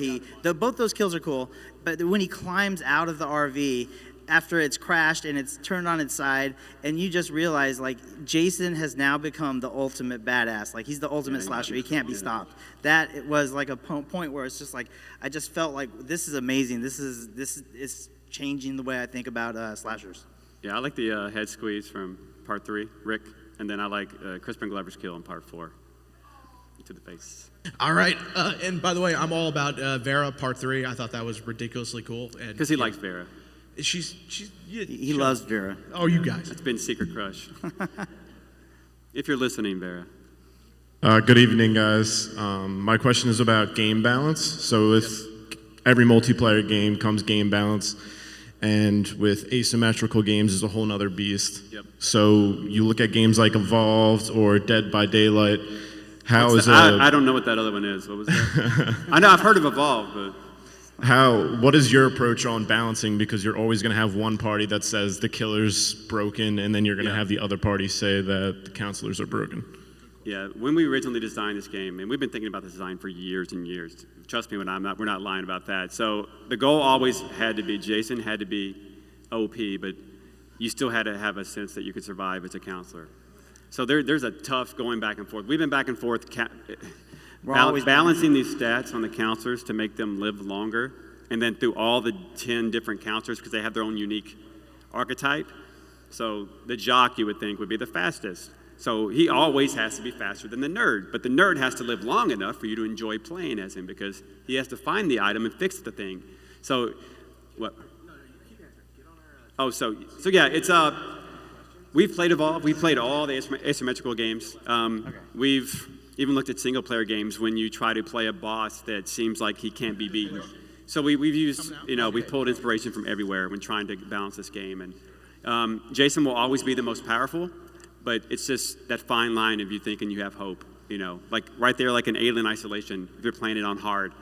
both those kills are cool, but when he climbs out of the RV after it's crashed and it's turned on its side, and you just realize, like, Jason has now become the ultimate badass. Like, he's the ultimate slasher. He can't be stopped. That it was like a point where it's just like, I just felt like, this is amazing. This is changing the way I think about slashers. Yeah, I like the head squeeze from Part 3, Rick, and then I like Crispin Glover's kill in Part 4, to the face. All right, and by the way, I'm all about Vera Part 3. I thought that was ridiculously cool. Because he likes Vera. He loves Vera. Oh, you guys. It's been secret crush. If you're listening, Vera. Good evening, guys. My question is about game balance. So with every multiplayer game comes game balance, and with asymmetrical games is a whole nother beast. Yep. So you look at games like Evolved or Dead by Daylight. I don't know what that other one is. What was that? I know, I've heard of Evolve, but... What is your approach on balancing? Because you're always going to have one party that says the killer's broken, and then you're going to have the other party say that the counselors are broken. Yeah, when we originally designed this game, and we've been thinking about this design for years and years. Trust me, we're not lying about that. So the goal always had to be, Jason had to be OP, but you still had to have a sense that you could survive as a counselor. So there's a tough going back and forth. We've been back and forth balancing these stats on the counselors to make them live longer, and then through all the 10 different counselors, because they have their own unique archetype. So the jock, you would think, would be the fastest. So he always has to be faster than the nerd, but the nerd has to live long enough for you to enjoy playing as him because he has to find the item and fix the thing. So, what? Oh, so yeah, it's we've played Evolve. We've played all the asymmetrical games. We've even looked at single player games when you try to play a boss that seems like he can't be beaten. So we've used, we've pulled inspiration from everywhere when trying to balance this game. And Jason will always be the most powerful, but it's just that fine line of you thinking you have hope, like right there, like in Alien Isolation, if you're playing it on hard.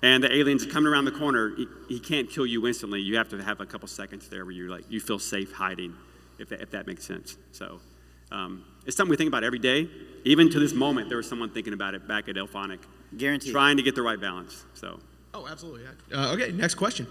And the alien's coming around the corner, he can't kill you instantly. You have to have a couple seconds there where you feel safe hiding, if that makes sense. So it's something we think about every day. Even to this moment, there was someone thinking about it back at Elphonic. Guaranteed. Trying to get the right balance, so. Oh, absolutely. Okay, next question.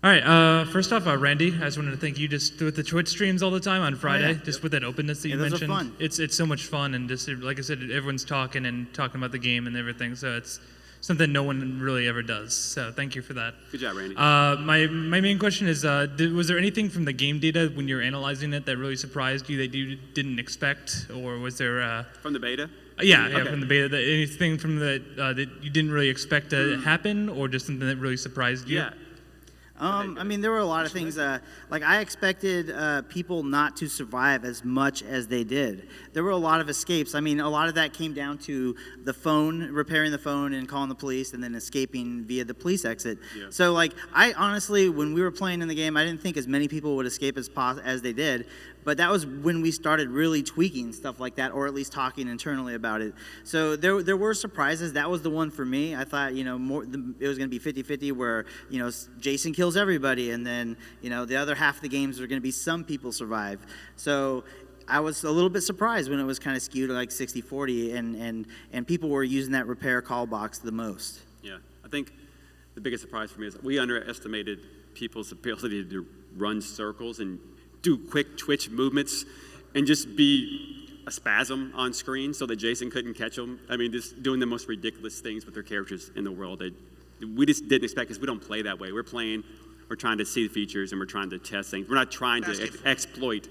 All right. First off, Randy, I just wanted to thank you just with the Twitch streams all the time on Friday, just with that openness that you those mentioned. are fun. It's so much fun, and just like I said, everyone's talking about the game and everything. So it's something no one really ever does. So thank you for that. Good job, Randy. My main question is, was there anything from the game data when you're analyzing it that really surprised you that you didn't expect, or was there? From the beta? Yeah, Okay. from the beta. Anything from that you didn't really expect to happen, or just something that really surprised you? Yeah. I mean, there were a lot of things. Like I expected people not to survive as much as they did. There were a lot of escapes. I mean, a lot of that came down to the phone, repairing the phone and calling the police, and then escaping via the police exit. Yeah. So, like, I honestly, when we were playing in the game, I didn't think as many people would escape as they did. But that was when we started really tweaking stuff like that, or at least talking internally about it. So there were surprises. That was the one for me. I thought, it was going to be 50-50 where, Jason kills everybody, and then, the other half of the games are going to be some people survive. So I was a little bit surprised when it was kind of skewed like 60-40, and people were using that repair call box the most. Yeah, I think the biggest surprise for me is we underestimated people's ability to run circles and do quick twitch movements and just be a spasm on screen so that Jason couldn't catch them. I mean, just doing the most ridiculous things with their characters in the world. We just didn't expect, because we don't play that way. We're trying to see the features, and we're trying to test things. We're not trying to exploit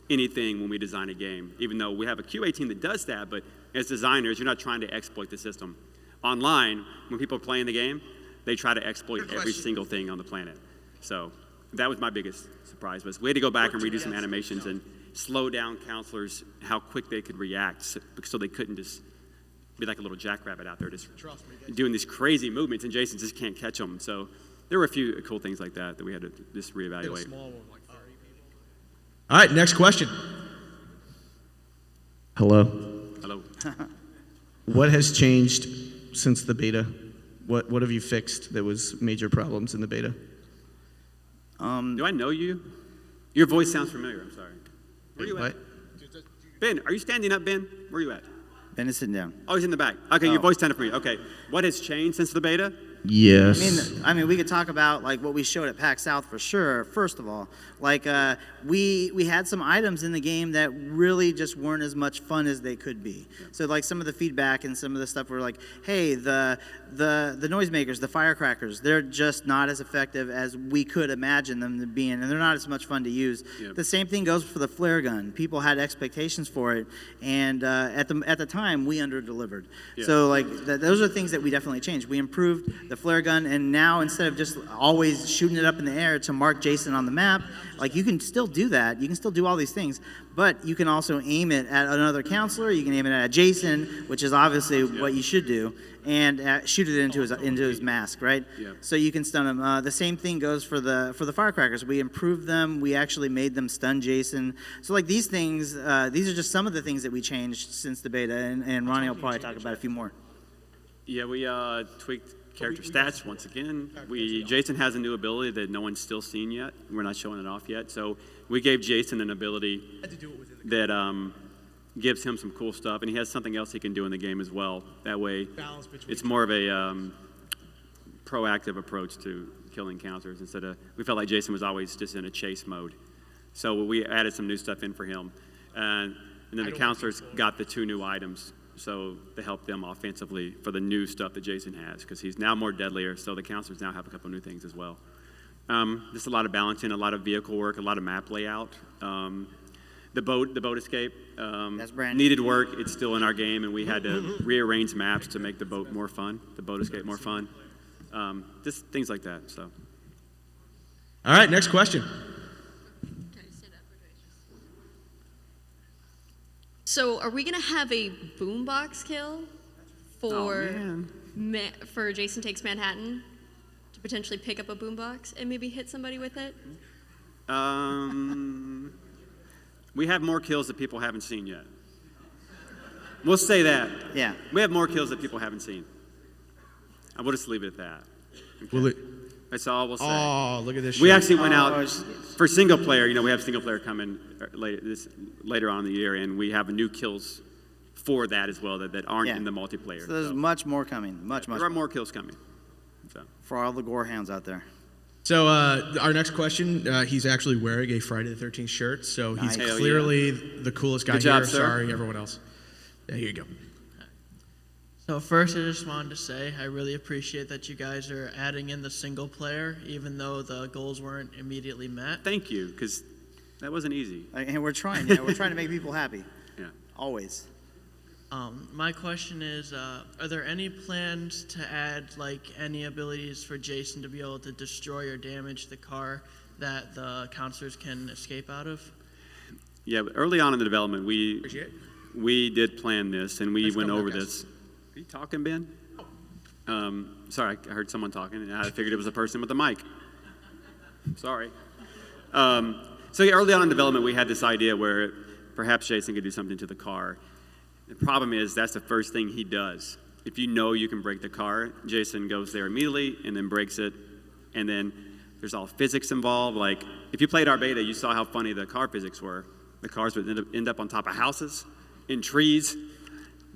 anything when we design a game, even though we have a QA team that does that, but as designers, you're not trying to exploit the system. Online, when people are playing the game, they try to exploit every single thing on the planet. So that was my biggest surprise, was we had to go back and redo some animations and slow down counselors how quick they could react, so they couldn't just be like a little jackrabbit out there just doing these crazy movements, and Jason just can't catch them. So there were a few cool things like that we had to just reevaluate. All right, next question. Hello. Hello. What has changed since the beta? What have you fixed that was major problems in the beta? Do I know you? Your voice sounds familiar. I'm sorry. Where are you at? Ben, are you standing up, Ben? Where are you at? Ben is sitting down. Oh, he's in the back. Okay, your voice sounded familiar. Okay. What has changed since the beta? Yes. I mean, we could talk about like what we showed at PAX South for sure. First of all, like we had some items in the game that really just weren't as much fun as they could be. So like some of the feedback and some of the stuff were like, hey, the noisemakers, the firecrackers, they're just not as effective as we could imagine them being, and they're not as much fun to use. Yep. The same thing goes for the flare gun. People had expectations for it, and at the time we under-delivered. Yeah. So like those are things that we definitely changed. We improved the flare gun, and now instead of just always shooting it up in the air to mark Jason on the map, like you can still do that. You can still do all these things, but you can also aim it at another counselor. You can aim it at Jason, which is obviously what you should do, and shoot it into his mask, right? Yeah. So you can stun him. The same thing goes for the firecrackers. We improved them. We actually made them stun Jason. So like these things, these are just some of the things that we changed since the beta, and Ronnie will probably talk about a few more. Yeah, we tweaked character stats once again. Jason has a new ability that no one's still seen yet. We're not showing it off yet. So we gave Jason an ability that gives him some cool stuff, and he has something else he can do in the game as well. That way, it's more of a proactive approach to killing counters instead of, we felt like Jason was always just in a chase mode. So we added some new stuff in for him. And then the counselors got the 2 new items, so to help them offensively for the new stuff that Jason has, because he's now more deadlier, so the counselors now have a couple new things as well. Just a lot of balancing, a lot of vehicle work, a lot of map layout. The boat escape That's brand needed work. It's still in our game, and we had to rearrange maps to make the boat more fun, the boat escape more fun. Just things like that. So. All right, next question. So, are we gonna have a boombox kill for for Jason Takes Manhattan to potentially pick up a boombox and maybe hit somebody with it? We have more kills that people haven't seen yet. We'll say that. Yeah. We have more kills that people haven't seen. I will just leave it at that. Okay. That's all we'll say. Oh, look at this We shit. actually went out for single player. You know, we have single player coming later on in the year, and we have new kills for that as well that aren't in the multiplayer. So there's much more coming. Much there are more kills coming. So. For all the gorehounds out there. So our next question, he's actually wearing a Friday the 13th shirt, so he's clearly the coolest guy Good job, here. sir. Sorry, everyone else. There you go. So first, I just wanted to say I really appreciate that you guys are adding in the single player, even though the goals weren't immediately met. Thank you, because that wasn't easy. And we're trying. You know, we're trying to make people happy. Yeah. Always. My question is, are there any plans to add like any abilities for Jason to be able to destroy or damage the car that the counselors can escape out of? Yeah, but early on in the development, we did plan this, and we went over this. Are you talking, Ben? Sorry, I heard someone talking, and I figured it was a person with a mic. Sorry. So yeah, early on in development, we had this idea where perhaps Jason could do something to the car. The problem is that's the first thing he does. If you know you can break the car, Jason goes there immediately and then breaks it, and then there's all physics involved. Like, if you played our beta, you saw how funny the car physics were. The cars would end up on top of houses, in trees.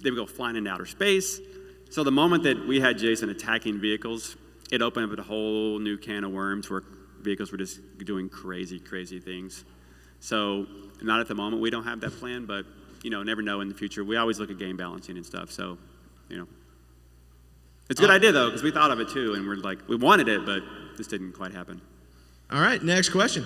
They would go flying into outer space. So the moment that we had Jason attacking vehicles, it opened up a whole new can of worms where vehicles were just doing crazy, crazy things. So not at the moment. We don't have that plan, but, you know, never know in the future. We always look at game balancing and stuff. So, you know. It's a good idea, though, because we thought of it, too. And we're like, we wanted it, but this didn't quite happen. All right, next question.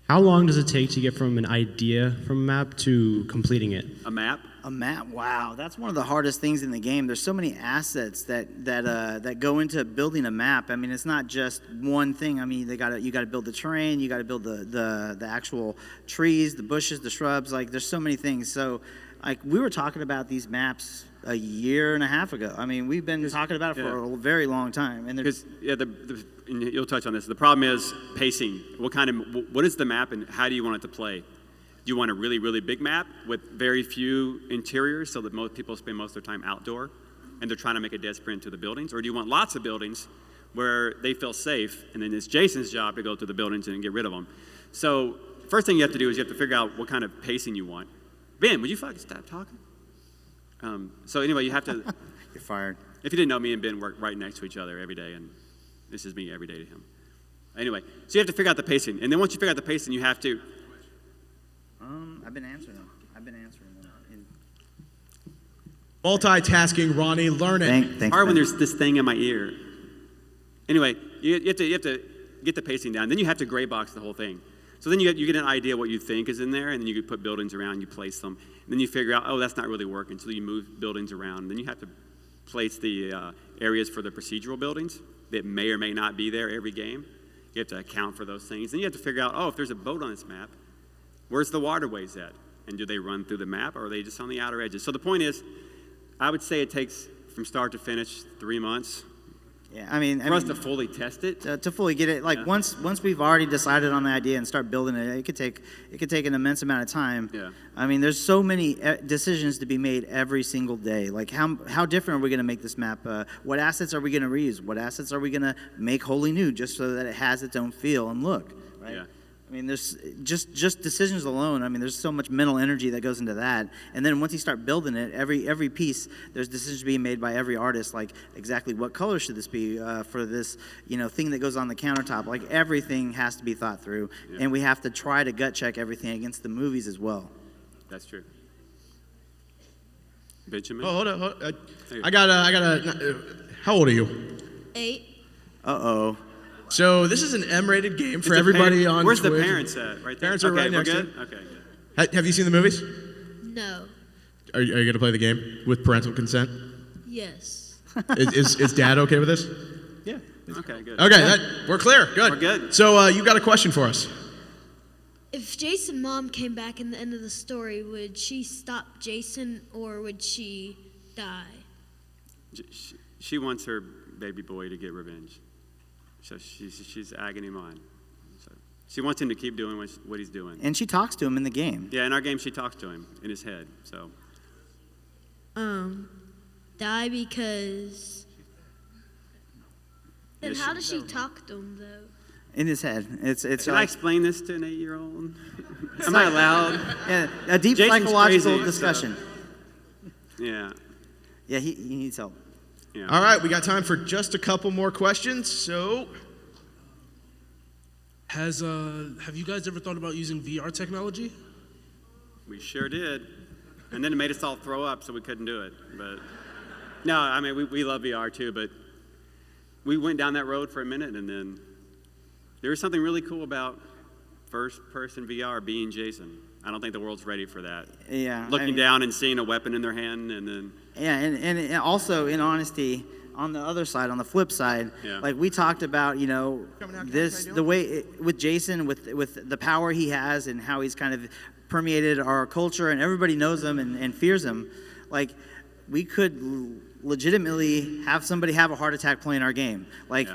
How long does it take to get from an idea from a map to completing it? A map? A map. Wow, that's one of the hardest things in the game. There's so many assets that go into building a map. I mean, it's not just one thing. I mean, you got to build the terrain. You got to build the actual trees, the bushes, the shrubs. Like, there's so many things. So, like, we were talking about these maps a year and a half ago. I mean, we've been talking about it for a very long time. And because and you'll touch on this. The problem is pacing. What is the map, and how do you want it to play? Do you want a really, really big map with very few interiors so that most people spend most of their time outdoor and they're trying to make a dead sprint to the buildings? Or do you want lots of buildings where they feel safe, and then it's Jason's job to go to the buildings and get rid of them? So first thing you have to do is you have to figure out what kind of pacing you want. Ben, would you fucking stop talking? So anyway, you have to... You're fired. If you didn't know, me and Ben work right next to each other every day, and this is me every day to him. Anyway, so you have to figure out the pacing. And then once you figure out the pacing, you have to... I've been answering them. Multitasking, Ronnie, learn it. Thanks, hard when there's this thing in my ear. Anyway, you have to get the pacing down. Then you have to gray box the whole thing. So then you get an idea what you think is in there, and then you could put buildings around, you place them. And then you figure out, oh, that's not really working, so you move buildings around. And then you have to place the areas for the procedural buildings that may or may not be there every game. You have to account for those things. Then you have to figure out, oh, if there's a boat on this map, where's the waterways at? And do they run through the map, or are they just on the outer edges? So the point is, I would say it takes, from start to finish, 3 months. Yeah, I mean, for us to fully test it, to fully get it, like once we've already decided on the idea and start building it, it could take an immense amount of time. Yeah. I mean, there's so many decisions to be made every single day. Like how different are we going to make this map? What assets are we going to reuse? What assets are we going to make wholly new, just so that it has its own feel and look? Right? Yeah. I mean, there's just decisions alone. I mean, there's so much mental energy that goes into that. And then once you start building it, every piece, there's decisions being made by every artist, like exactly what color should this be for this, thing that goes on the countertop. Like everything has to be thought through, and we have to try to gut check everything against the movies as well. That's true. Benjamin. Oh, hold on. I got how old are you? 8. Uh-oh. So this is an M-rated game for It's a everybody parent- on Where's Twitch. the parents at? Right there. Parents are Okay, right we're next to good? it. Okay, good. Have you seen the movies? No. Are you going to play the game with parental consent? Yes. Is Dad okay with this? Yeah. Okay, good. Okay, we're clear. Good. We're good. So you got a question for us? If Jason's mom came back in the end of the story, would she stop Jason or would she die? She wants her baby boy to get revenge. So she's egging him on. So she wants him to keep doing what he's doing. And she talks to him in the game. Yeah, in our game she talks to him in his head. So Die because. Then how does she talk to him though? In his head. It's Can I explain this to an 8-year-old? Am I allowed? Yeah, a deep Jason's psychological crazy, discussion. Yeah. Yeah, he needs help. Yeah. All right, we got time for just a couple more questions. So, have you guys ever thought about using VR technology? We sure did. And then it made us all throw up, so we couldn't do it. But no, I mean, we love VR too, but we went down that road for a minute, and then there was something really cool about first-person VR being Jason. I don't think the world's ready for that. Yeah. Looking down and seeing a weapon in their hand, and then... Yeah, and also, in honesty, on the other side, on the flip side, Yeah. like we talked about, the way with Jason, with the power he has and how he's kind of permeated our culture and everybody knows him and fears him, like we could legitimately have somebody have a heart attack playing our game. Like,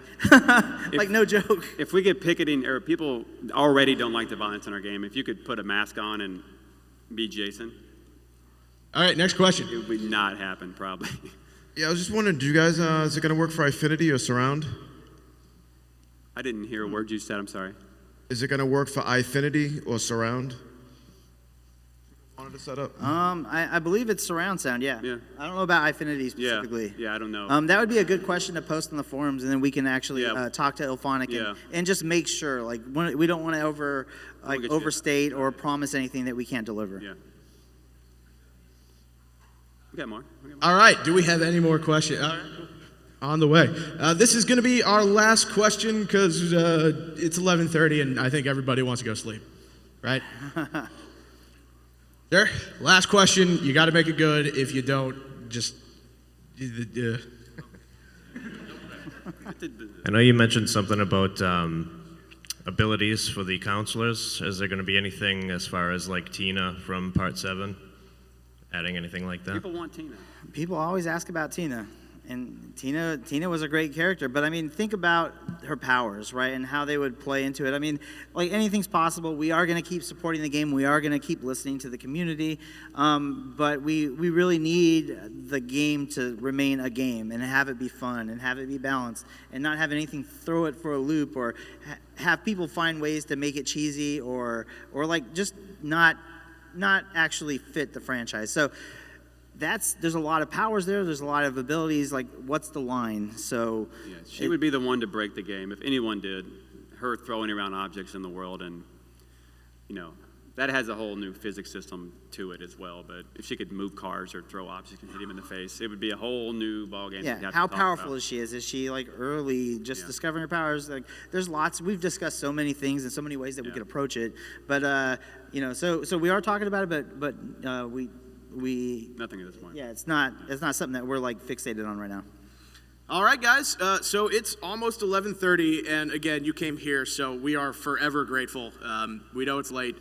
like no joke. If we get picketing, or people already don't like the violence in our game, if you could put a mask on and be Jason... All right, next question. It would not happen, probably. Yeah, I was just wondering, do you guys, is it going to work for Infinity or Surround? I didn't hear a word you said, I'm sorry. Is it going to work for iFinity or Surround? Wanted to set up. I believe it's surround sound, yeah. I don't know about Infinity specifically. Yeah, I don't know. That would be a good question to post on the forums, and then we can actually talk to Ilphonic and just make sure, like, we don't want to overstate or promise anything that we can't deliver. Yeah. We got more. All right, do we have any more questions? All right. On the way. This is going to be our last question because it's 11:30 and I think everybody wants to go sleep, right? There, last question. You got to make it good. If you don't, just... I know you mentioned something about abilities for the counselors. Is there going to be anything as far as like Tina from Part 7? Adding anything like that? People want Tina. People always ask about Tina, and Tina was a great character. But I mean, think about her powers, right, and how they would play into it. I mean, like anything's possible. We are going to keep supporting the game. We are going to keep listening to the community, but we really need the game to remain a game and have it be fun and have it be balanced and not have anything throw it for a loop or have people find ways to make it cheesy or like just not actually fit the franchise. So there's a lot of powers there. There's a lot of abilities. Like, what's the line? So yeah, she would be the one to break the game if anyone did. Her throwing around objects in the world, and that has a whole new physics system to it as well. But if she could move cars or throw objects and hit him in the face, it would be a whole new ballgame. Yeah, how powerful is she? Is she like early, just discovering her powers? Like, there's lots. We've discussed so many things and so many ways that we could approach it. But so we are talking about it, but we nothing at this point. Yeah, it's not something that we're like fixated on right now. All right, guys. So it's almost 11:30, and again, you came here, so we are forever grateful. We know it's late.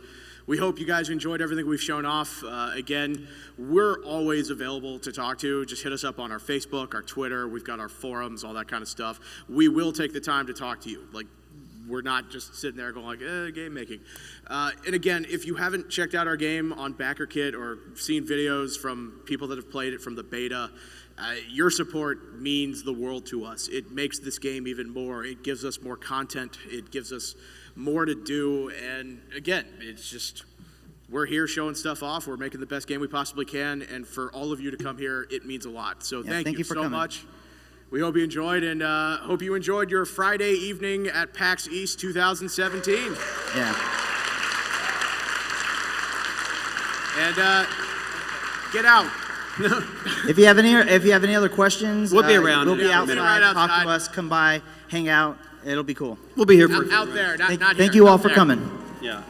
We hope you guys enjoyed everything we've shown off. Again, we're always available to talk to. Just hit us up on our Facebook, our Twitter. We've got our forums, all that kind of stuff. We will take the time to talk to you. Like, we're not just sitting there going like, game making. And again, if you haven't checked out our game on BackerKit or seen videos from people that have played it from the beta, your support means the world to us. It makes this game even more. It gives us more content. It gives us more to do. And again, it's just, we're here showing stuff off. We're making the best game we possibly can. And for all of you to come here, it means a lot. So thank you for so coming. much. We hope you enjoyed, and hope you enjoyed your Friday evening at PAX East 2017. Yeah. And get out. If you have any other questions, We'll be around. We'll be Yeah, outside. right Talk outside. to us. Come by. Hang out. It'll be cool. We'll be here for out there, not Thank here, you all out for there. coming. Yeah.